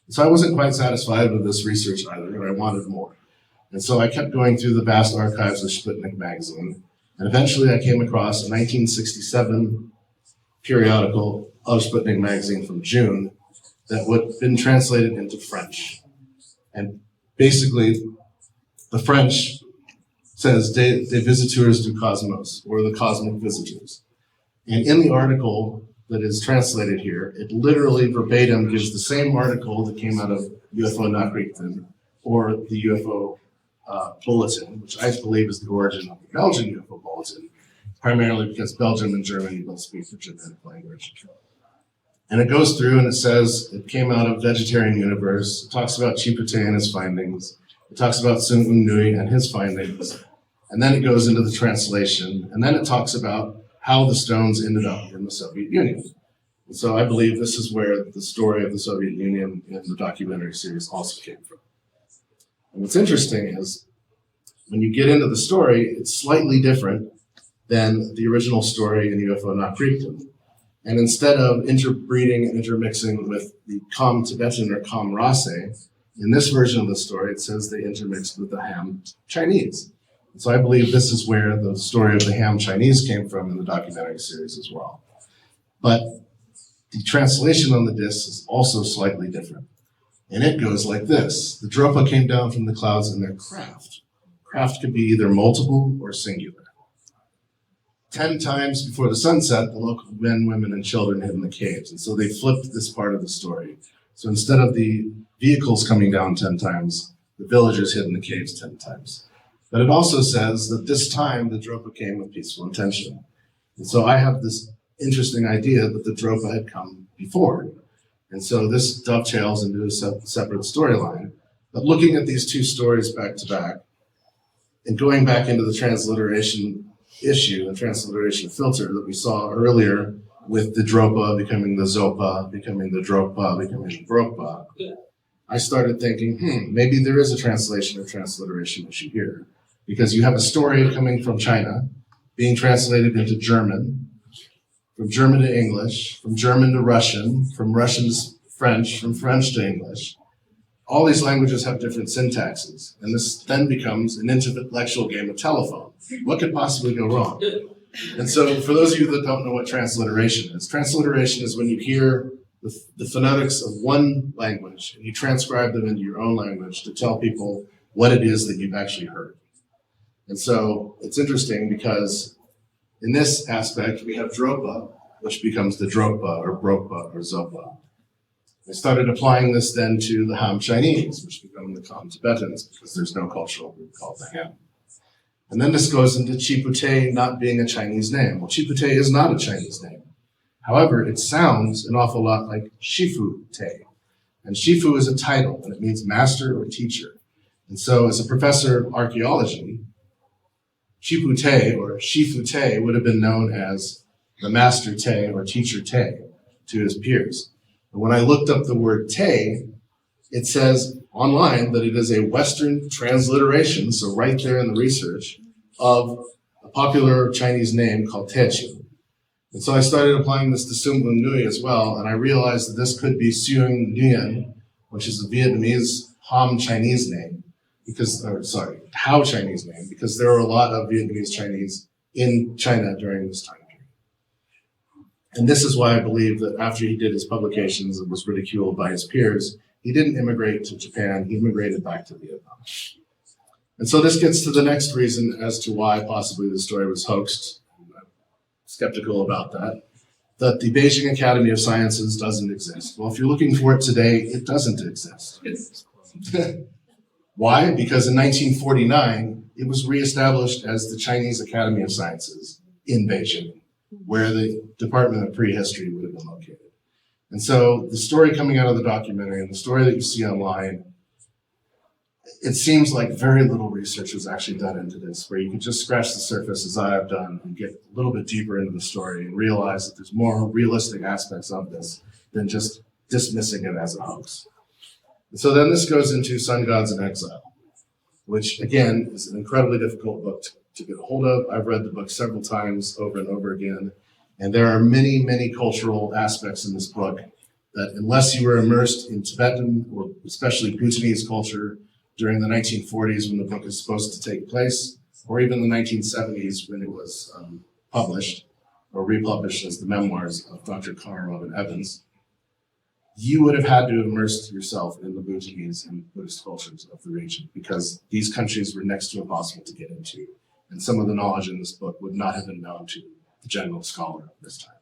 So I wasn't quite satisfied with this research either, and I wanted more. And so I kept going through the vast archives of Sputnik magazine, and eventually I came across a 1967 periodical of Sputnik magazine from June that had been translated into French. And basically, the French says des visiteurs du cosmos, or the cosmic visitors. And in the article that is translated here, it literally verbatim gives the same article that came out of UFO Nachrichten, or the UFO Bulletin, which I believe is the origin of the Belgian UFO Bulletin, primarily because Belgium and Germany both speak the Germanic language. And it goes through and it says it came out of Vegetarian Universe. It talks about Chipute and his findings. It talks about Sun Nui and his findings. And then it goes into the translation. And then it talks about how the stones ended up in the Soviet Union. And so I believe this is where the story of the Soviet Union in the documentary series also came from. And what's interesting is when you get into the story, it's slightly different than the original story in UFO Nachrichten. And instead of interbreeding and intermixing with the Kham Tibetan or Kham Rase, in this version of the story, it says they intermixed with the Ham Chinese. And so I believe this is where the story of the Ham Chinese came from in the documentary series as well. But the translation on the disc is also slightly different. And it goes like this. The Dropa came down from the clouds in their craft. Craft could be either multiple or singular. 10 times before the sunset, the local men, women, and children hid in the caves. And so they flipped this part of the story. So instead of the vehicles coming down 10 times, the villagers hid in the caves 10 times. But it also says that this time the Dropa came with peaceful intention. And so I have this interesting idea that the Dropa had come before. And so this dovetails into a separate storyline. But looking at these two stories back to back, and going back into the transliteration issue, the transliteration filter that we saw earlier with the Dropa becoming the Zopa, becoming the Dropa, becoming the Bropa, I started thinking, maybe there is a translation or transliteration issue here. Because you have a story coming from China, being translated into German, from German to English, from German to Russian, from Russian to French, from French to English. All these languages have different syntaxes, and this then becomes an intellectual game of telephone. What could possibly go wrong? And so for those of you that don't know what transliteration is when you hear the phonetics of one language and you transcribe them into your own language to tell people what it is that you've actually heard. And so it's interesting because in this aspect, we have Dropa, which becomes the Dropa or Bropa or Zopa. I started applying this then to the Han Chinese, which become the Han Tibetans, because there's no cultural group called the Han. And then this goes into Chipute not being a Chinese name. Well, Chipute is not a Chinese name. However, it sounds an awful lot like Shifu Te. And Shifu is a title, and it means master or teacher. And so as a professor of archaeology, Chipu Te or Shifu Te would have been known as the master Te or teacher Te to his peers. And when I looked up the word Te, it says online that it is a Western transliteration, so right there in the research, of a popular Chinese name called Techu. And so I started applying this to Sum Bun Nui as well, and I realized that this could be Suong Nguyen, which is a Vietnamese Ham Chinese name, Hao Chinese name, because there were a lot of Vietnamese Chinese in China during this time period. And this is why I believe that after he did his publications and was ridiculed by his peers, he didn't immigrate to Japan, he immigrated back to Vietnam. And so this gets to the next reason as to why possibly the story was hoaxed. I'm skeptical about that the Beijing Academy of Sciences doesn't exist. Well, if you're looking for it today, it doesn't exist. Why? Because in 1949, it was reestablished as the Chinese Academy of Sciences in Beijing, where the Department of Prehistory would have been located. And so the story coming out of the documentary and the story that you see online, it seems like very little research was actually done into this, where you could just scratch the surface as I have done and get a little bit deeper into the story and realize that there's more realistic aspects of this than just dismissing it as a hoax. And so then this goes into Sun Gods in Exile, which again is an incredibly difficult book to get a hold of. I've read the book several times over and over again. And there are many, many cultural aspects in this book that unless you were immersed in Tibetan or especially Bhutanese culture during the 1940s when the book is supposed to take place, or even the 1970s when it was published or republished as the memoirs of Dr. Carl Robin Evans, you would have had to immerse yourself in the Bhutanese and Buddhist cultures of the region because these countries were next to impossible to get into. And some of the knowledge in this book would not have been known to the general scholar of this time.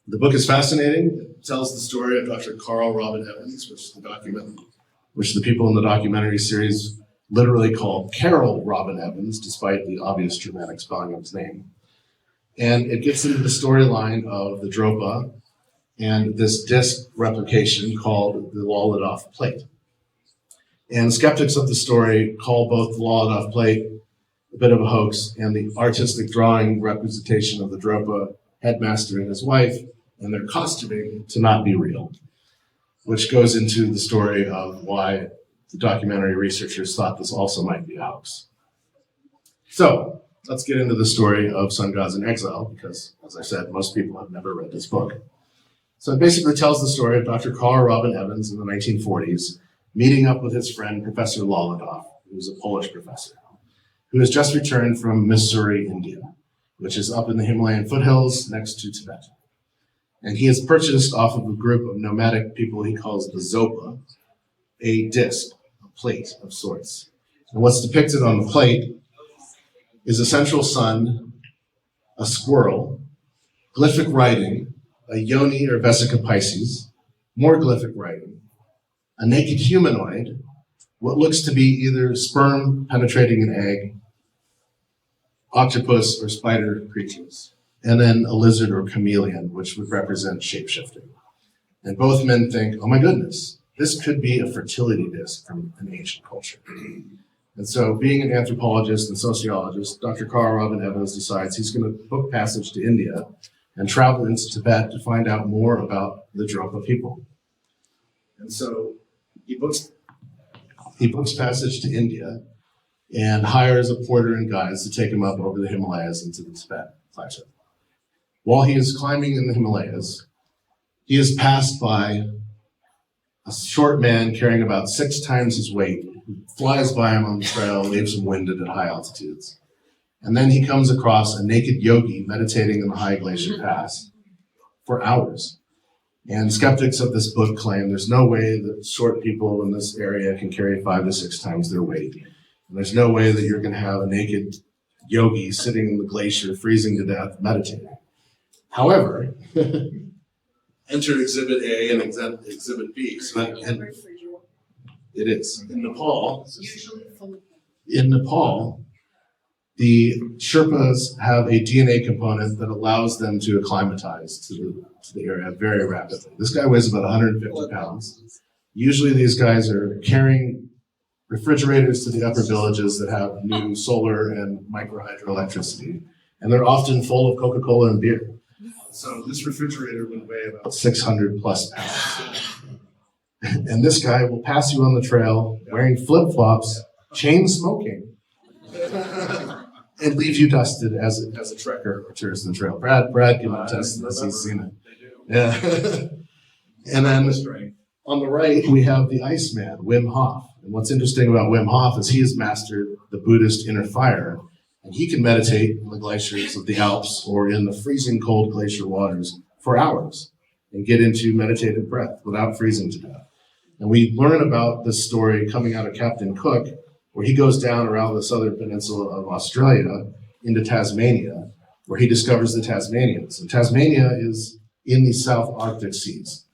The book is fascinating. It tells the story of Dr. Carl Robin Evans, which the people in the documentary series literally call Carol Robin Evans, despite the obvious Germanic spelling of his name. And it gets into the storyline of the Dropa and this disc replication called the Lolodov plate. And skeptics of the story call both the Lolodov plate a bit of a hoax and the artistic drawing representation of the Dropa headmaster and his wife and their costuming to not be real, which goes into the story of why the documentary researchers thought this also might be a hoax. So let's get into the story of Sun Gods in Exile, because as I said, most people have never read this book. So it basically tells the story of Dr. Carl Robin Evans in the 1940s, meeting up with his friend, Professor Lolodov, who was a Polish professor, who has just returned from Missouri, India, which is up in the Himalayan foothills next to Tibet. And he has purchased off of a group of nomadic people he calls the Zopa, a disc, a plate of sorts. And what's depicted on the plate is a central sun, a squirrel, glyphic writing, a yoni or vesica piscis, more glyphic writing, a naked humanoid, what looks to be either sperm penetrating an egg, octopus or spider creatures, and then a lizard or chameleon, which would represent shape-shifting. And both men think, oh my goodness, this could be a fertility disc from an ancient culture. And so being an anthropologist and sociologist, Dr. Carl Robin Evans decides he's going to book passage to India and travel into Tibet to find out more about the Dropa people. And so he books passage to India and hires a porter and guides to take him up over the Himalayas into the Tibet plateau. while he is climbing in the Himalayas, he is passed by a short man carrying about 6 times his weight, who flies by him on the trail, leaves him winded at high altitudes. And then he comes across a naked yogi meditating in the high glacier pass for hours. And skeptics of this book claim there's no way that short people in this area can carry 5 to 6 times their weight. And there's no way that you're going to have a naked yogi sitting in the glacier, freezing to death, meditating. However, enter Exhibit A and Exhibit B. And it is. In Nepal, the Sherpas have a DNA component that allows them to acclimatize to the area very rapidly. This guy weighs about 150 pounds. Usually these guys are carrying refrigerators to the upper villages that have new solar and micro hydroelectricity, and they're often full of Coca-Cola and beer. So this refrigerator would weigh about 600 plus pounds. And this guy will pass you on the trail wearing flip-flops, chain smoking, and leave you dusted as a trekker returns the trail. Brad can attest to this, he's seen it. Yeah. And then on the right, we have the Iceman, Wim Hof. And what's interesting about Wim Hof is he has mastered the Buddhist inner fire, and he can meditate in the glaciers of the Alps or in the freezing cold glacier waters for hours and get into meditative breath without freezing to death. And we learn about this story coming out of Captain Cook, where he goes down around the southern peninsula of Australia into Tasmania, where he discovers the Tasmanians. And Tasmania is in the South Arctic seas,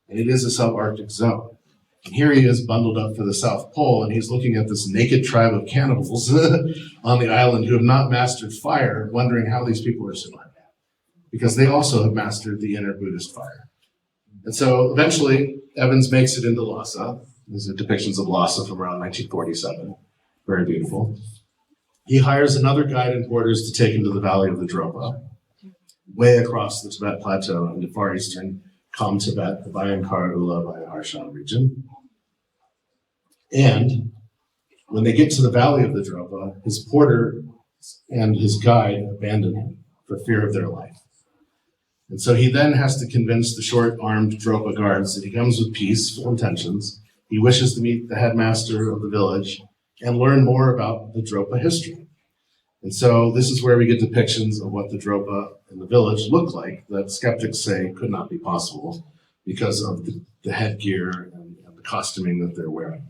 and it is a subarctic zone. And here he is bundled up for the South Pole, and he's looking at this naked tribe of cannibals on the island who have not mastered fire, wondering how these people are surviving, because they also have mastered the inner Buddhist fire. And so eventually, Evans makes it into Lhasa. These are depictions of Lhasa from around 1947. Very beautiful. He hires another guide and porters to take him to the Valley of the Dropa, way across the Tibet Plateau into far eastern Kham Tibet, the Bayankar Ula Bayan region. And when they get to the Valley of the Dropa, his porter and his guide abandon him for fear of their life. And so he then has to convince the short-armed Dropa guards that he comes with peaceful intentions. He wishes to meet the headmaster of the village and learn more about the Dropa history. And so this is where we get depictions of what the Dropa in the village look like that skeptics say could not be possible because of the headgear and the costuming that they're wearing.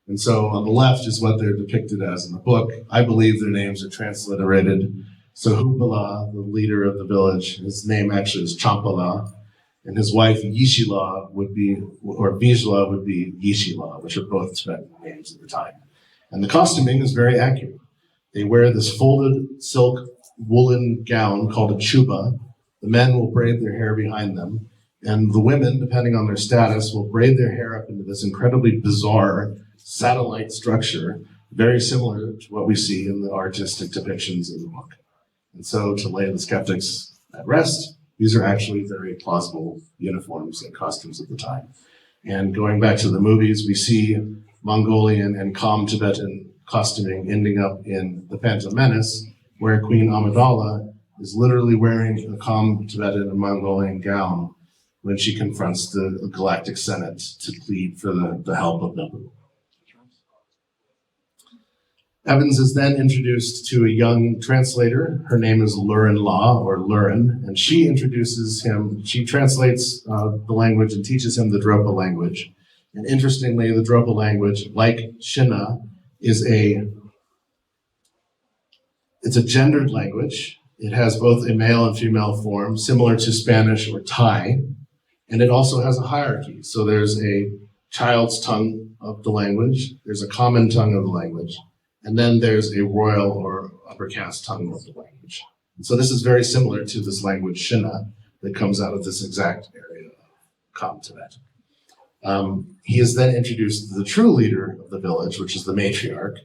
And so on the left is what they're depicted as in the book. I believe their names are transliterated. So Hupala, the leader of the village, his name actually is Champala, and his wife Yishila would be, or Vizsla would be Yishila, which are both Tibetan names at the time. And the costuming is very accurate. They wear this folded silk woolen gown called a chuba. The men will braid their hair behind them, and the women, depending on their status, will braid their hair up into this incredibly bizarre satellite structure, very similar to what we see in the artistic depictions in the book. And so to lay the skeptics at rest, these are actually very plausible uniforms and costumes of the time. And going back to the movies, we see Mongolian and Kham Tibetan costuming ending up in The Phantom Menace, where Queen Amidala is literally wearing a Kham Tibetan and Mongolian gown when she confronts the Galactic Senate to plead for the help of Naboo. Evans is then introduced to a young translator. Her name is Lurin Law, or Lurin, and she introduces him. She translates the language and teaches him the Dropa language. And interestingly, the Dropa language, like Shina, it's a gendered language. It has both a male and female form, similar to Spanish or Thai, and it also has a hierarchy. So there's a child's tongue of the language, there's a common tongue of the language, and then there's a royal or upper caste tongue of the language. And so this is very similar to this language Shina that comes out of this exact area of Kham Tibet. He is then introduced to the true leader of the village, which is the matriarch,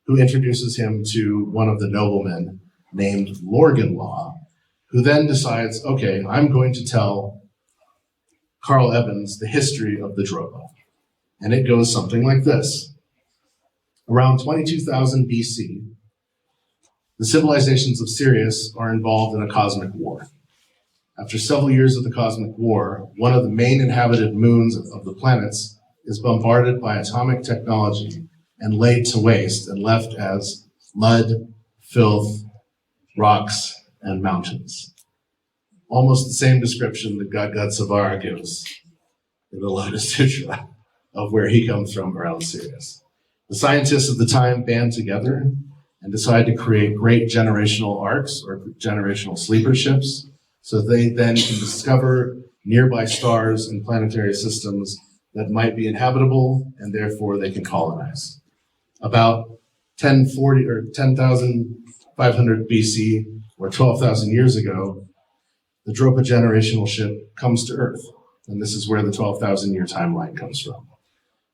who introduces him to one of the noblemen named Lorgan Law, who then decides, okay, I'm going to tell Carl Evans the history of the Dropa. And it goes something like this. Around 22,000 BC, the civilizations of Sirius are involved in a cosmic war. After several years of the cosmic war, one of the main inhabited moons of the planets is bombarded by atomic technology and laid to waste and left as mud, filth, rocks, and mountains. Almost the same description that Gadgad Savara gives in the Lotus Sutra of where he comes from around Sirius. The scientists of the time band together and decide to create great generational arcs or generational sleeper ships so they then can discover nearby stars and planetary systems that might be inhabitable and therefore they can colonize. About 1040 or 10,500 BC or 12,000 years ago, the Dropa generational ship comes to Earth. And this is where the 12,000 year timeline comes from.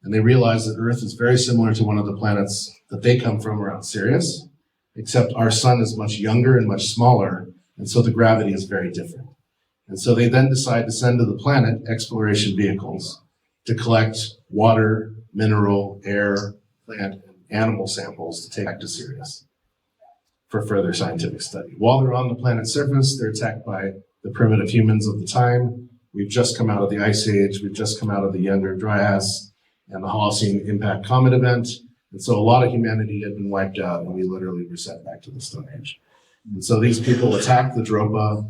And they realize that Earth is very similar to one of the planets that they come from around Sirius, except our sun is much younger and much smaller, and so the gravity is very different. And so they then decide to send to the planet exploration vehicles to collect water, mineral, air, plant, and animal samples to take back to Sirius for further scientific study. While they're on the planet's surface, they're attacked by the primitive humans of the time. We've just come out of the Ice Age, we've just come out of the Younger Dryas and the Holocene impact comet event. And so a lot of humanity had been wiped out and we literally were sent back to the Stone Age. And so these people attack the Dropa.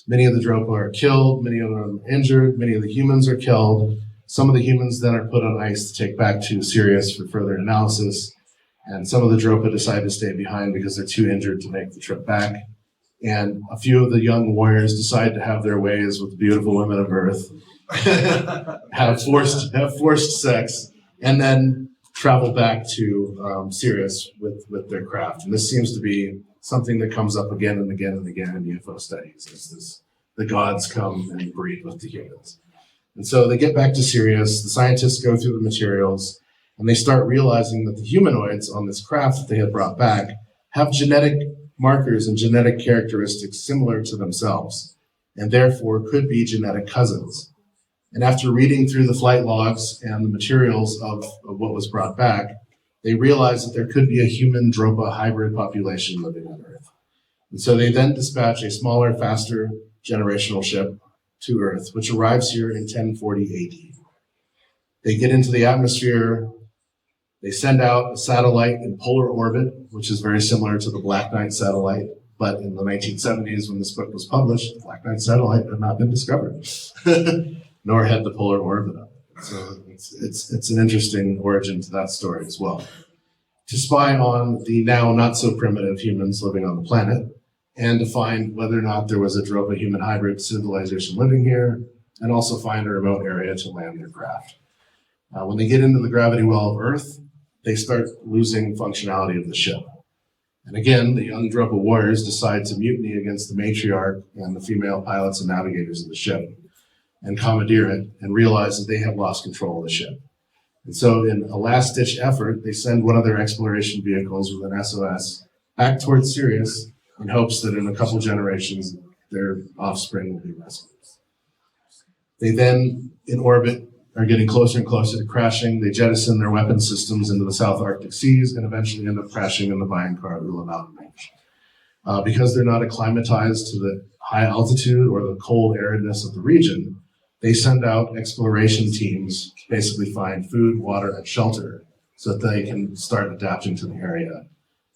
Many of the Dropa are killed, many of them are injured, many of the humans are killed. Some of the humans then are put on ice to take back to Sirius for further analysis. And some of the Dropa decide to stay behind because they're too injured to make the trip back. And a few of the young warriors decide to have their ways with the beautiful women of Earth, have forced sex, and then travel back to Sirius with their craft. And this seems to be something that comes up again and again and again in UFO studies. Is this, the gods come and breed with the humans. And so they get back to Sirius, the scientists go through the materials, and they start realizing that the humanoids on this craft that they had brought back have genetic markers and genetic characteristics similar to themselves, and therefore could be genetic cousins. And after reading through the flight logs and the materials of what was brought back, they realized that there could be a human Dropa hybrid population living on Earth. And so they then dispatch a smaller, faster generational ship to Earth, which arrives here in 1040 AD. They get into the atmosphere. They send out a satellite in polar orbit, which is very similar to the Black Knight satellite. But in the 1970s, when this book was published, the Black Knight satellite had not been discovered, nor had the polar orbit of it. So it's an interesting origin to that story as well. To spy on the now not so primitive humans living on the planet, and to find whether or not there was a Dropa human hybrid civilization living here, and also find a remote area to land their craft. When they get into the gravity well of Earth, they start losing functionality of the ship. And again, the young Dropa warriors decide to mutiny against the matriarch and the female pilots and navigators of the ship and commandeer it and realize that they have lost control of the ship. And so in a last-ditch effort, they send one of their exploration vehicles with an SOS back towards Sirius in hopes that in a couple generations, their offspring will be rescued. They then, in orbit, are getting closer and closer to crashing. They jettison their weapon systems into the South Arctic seas and eventually end up crashing in the Bayankara-Ula mountain range. Because they're not acclimatized to the high altitude or the cold aridness of the region, they send out exploration teams to basically find food, water, and shelter so that they can start adapting to the area.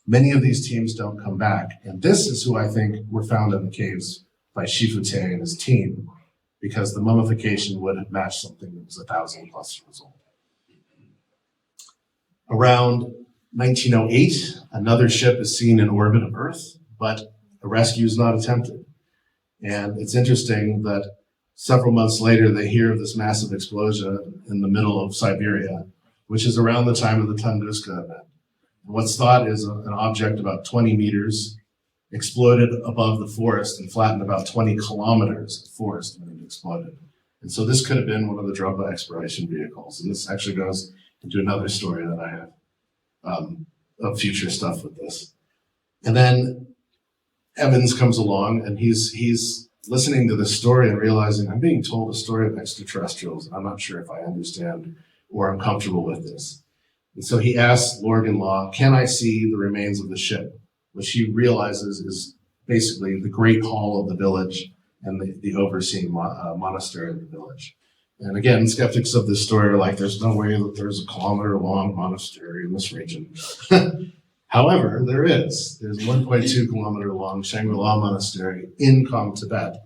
Many of these teams don't come back, and this is who I think were found in the caves by Shifute and his team, because the mummification would have matched something that was 1,000+ years old. Around 1908, another ship is seen in orbit of Earth, but a rescue is not attempted. And it's interesting that several months later, they hear of this massive explosion in the middle of Siberia, which is around the time of the Tunguska event. And what's thought is an object about 20 meters exploded above the forest and flattened about 20 kilometers of forest when it exploded. And so this could have been one of the Dropa exploration vehicles. And this actually goes into another story that I have of future stuff with this. And then Evans comes along and he's listening to this story and realizing I'm being told a story of extraterrestrials. And I'm not sure if I understand or I'm comfortable with this. And so he asks Lorgan-Law, can I see the remains of the ship? Which he realizes is basically the great hall of the village and the overseeing monastery in the village. And again, skeptics of this story are like, there's no way that there's a kilometer-long monastery in this region. However, there is. There's a 1.2 kilometer long Shangri-La monastery in Kham, Tibet.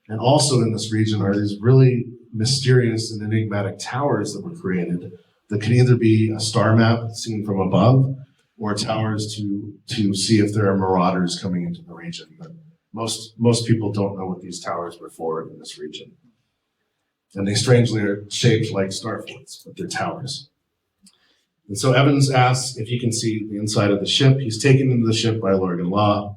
And also in this region are these really mysterious and enigmatic towers that were created that could either be a star map seen from above or towers to see if there are marauders coming into the region. But most people don't know what these towers were for in this region. And they strangely are shaped like star forts, but they're towers. And so Evans asks if he can see the inside of the ship. He's taken into the ship by Lorgan Law.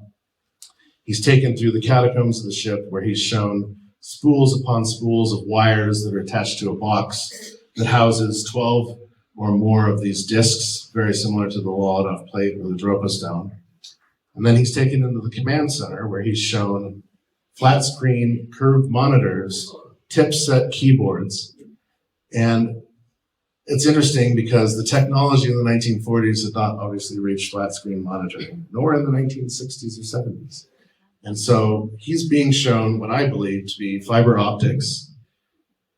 He's taken through the catacombs of the ship where he's shown spools upon spools of wires that are attached to a box that houses 12 or more of these discs, very similar to the Wolodoff plate or the Dropa stone. And then he's taken into the command center where he's shown flat screen curved monitors, tip set keyboards. And it's interesting because the technology in the 1940s had not obviously reached flat screen monitoring, nor in the 1960s or 70s. And so he's being shown what I believe to be fiber optics,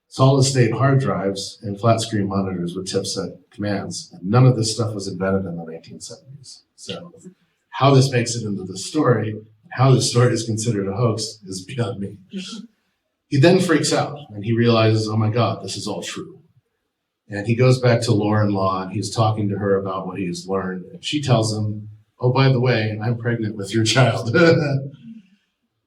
solid state hard drives, and flat screen monitors with tip set commands. And none of this stuff was invented in the 1970s. So how this makes it into the story, how this story is considered a hoax is beyond me. He then freaks out and he realizes, oh my God, this is all true. And he goes back to Lorgan Law and he's talking to her about what he's learned. And she tells him, oh, by the way, I'm pregnant with your child.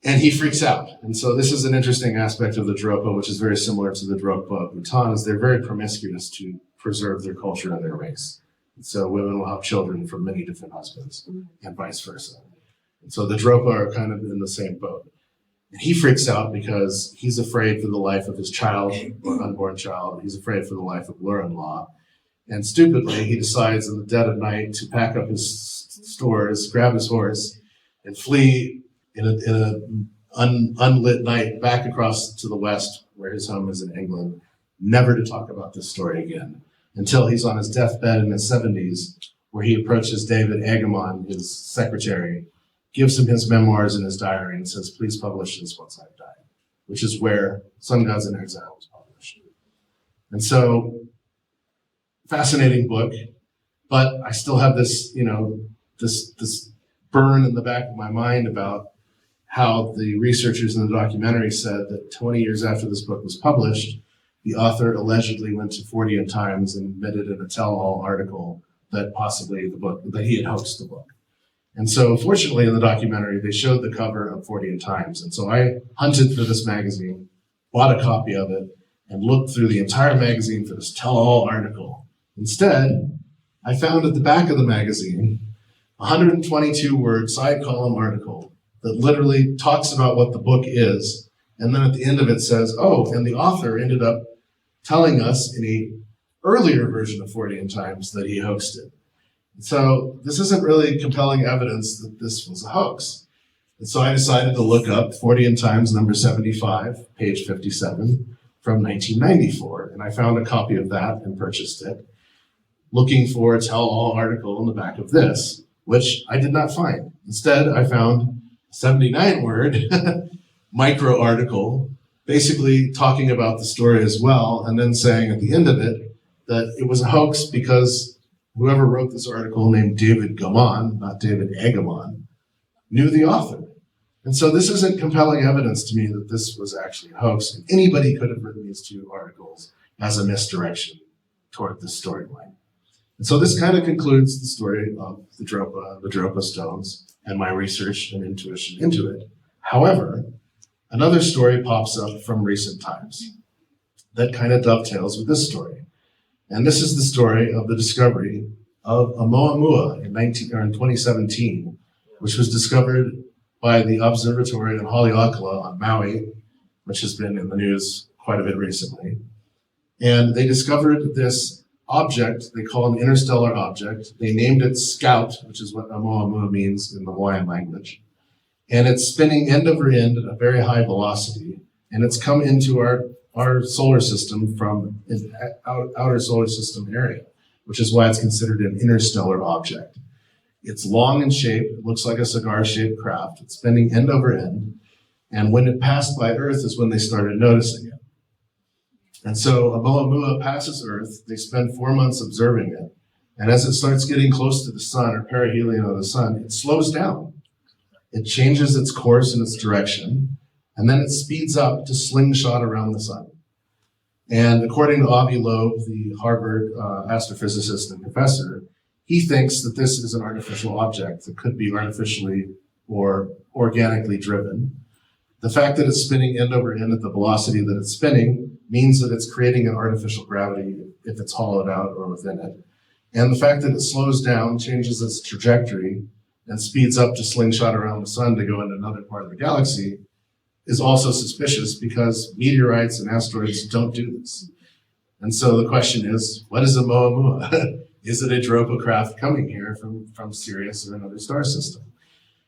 And he freaks out. And so this is an interesting aspect of the Dropa, which is very similar to the Drogpa of Bhutan, is they're very promiscuous to preserve their culture and their race. And so women will have children from many different husbands and vice versa. And so the Dropa are kind of in the same boat. And he freaks out because he's afraid for the life of his child or unborn child. He's afraid for the life of Lorgan Law. And stupidly, he decides in the dead of night to pack up his stores, grab his horse, and flee in an unlit night back across to the west, where his home is in England, never to talk about this story again, until he's on his deathbed in his 70s, where he approaches David Agamon, his secretary, gives him his memoirs and his diary, and says, please publish this once I've died, which is where Sun Gods in Exile was published. And so, fascinating book, but I still have this, this burn in the back of my mind about how the researchers in the documentary said that 20 years after this book was published, the author allegedly went to Fortean Times and admitted in a tell-all article that possibly that he had hoaxed the book. And so fortunately in the documentary, they showed the cover of Fortean Times. And so I hunted for this magazine, bought a copy of it, and looked through the entire magazine for this tell-all article. Instead, I found at the back of the magazine a 122-word side column article that literally talks about what the book is, and then at the end of it says, oh, and the author ended up telling us in an earlier version of Fortean Times that he hoaxed it. So this isn't really compelling evidence that this was a hoax. And so I decided to look up Fortean Times number 75, page 57, from 1994, and I found a copy of that and purchased it, looking for a tell-all article in the back of this, which I did not find. Instead, I found 79-word micro article, basically talking about the story as well, and then saying at the end of it that it was a hoax because whoever wrote this article, named David Gamon, not David Agamon, knew the author. And so this isn't compelling evidence to me that this was actually a hoax, and anybody could have written these two articles as a misdirection toward this storyline. And so this kind of concludes the story of the Dropa stones, and my research and intuition into it. However, another story pops up from recent times that kind of dovetails with this story. And this is the story of the discovery of Oumuamua in 2017, which was discovered by the observatory in Haleakala on Maui, which has been in the news quite a bit recently. And they discovered this object they call an interstellar object. They named it Scout, which is what Oumuamua means in the Hawaiian language. And it's spinning end over end at a very high velocity. And it's come into our solar system from an outer solar system area, which is why it's considered an interstellar object. It's long in shape. It looks like a cigar-shaped craft. It's spinning end over end. And when it passed by Earth is when they started noticing it. And so Oumuamua passes Earth, they spend 4 months observing it, and as it starts getting close to the sun, or perihelion of the sun, it slows down. It changes its course and its direction, and then it speeds up to slingshot around the sun. And according to Avi Loeb, the Harvard astrophysicist and professor, he thinks that this is an artificial object that could be artificially or organically driven. The fact that it's spinning end over end at the velocity that it's spinning means that it's creating an artificial gravity if it's hollowed out or within it. And the fact that it slows down, changes its trajectory, and speeds up to slingshot around the sun to go into another part of the galaxy is also suspicious because meteorites and asteroids don't do this. And so the question is, what is Oumuamua? Is it a Dropa craft coming here from Sirius or another star system?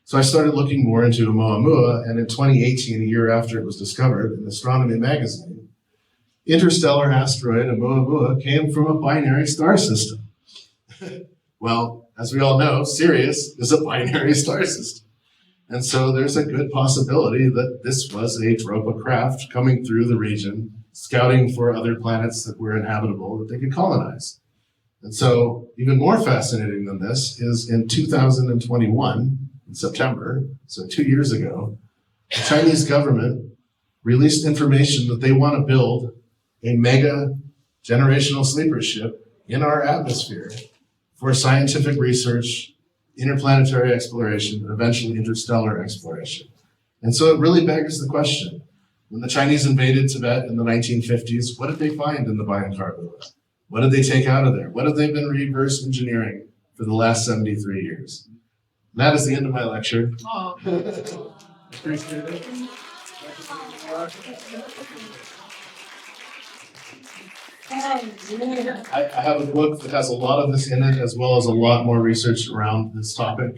So I started looking more into Oumuamua, and in 2018, a year after it was discovered in Astronomy magazine, interstellar asteroid Oumuamua came from a binary star system. Well, as we all know, Sirius is a binary star system. And so there's a good possibility that this was a Dropa craft coming through the region, scouting for other planets that were inhabitable that they could colonize. And so even more fascinating than this is in 2021, in September, so 2 years ago, the Chinese government released information that they want to build a mega generational sleeper ship in our atmosphere for scientific research, interplanetary exploration, and eventually interstellar exploration. And so it really begs the question, when the Chinese invaded Tibet in the 1950s, what did they find in the Bayan Carbonite? What did they take out of there? What have they been reverse engineering for the last 73 years? And that is the end of my lecture. Oh. Appreciate it. I have a book that has a lot of this in it, as well as a lot more research around this topic.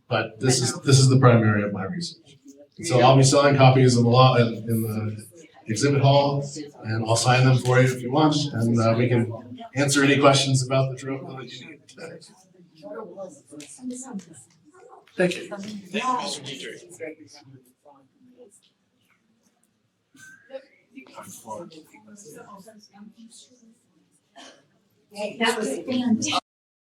But this is the primary of my research. And so I'll be selling copies of a lot in the exhibit hall, and I'll sign them for you if you want, and we can answer any questions about the Dropa that you need. Thank you. Thank you, Mr. Teacher. That was fantastic.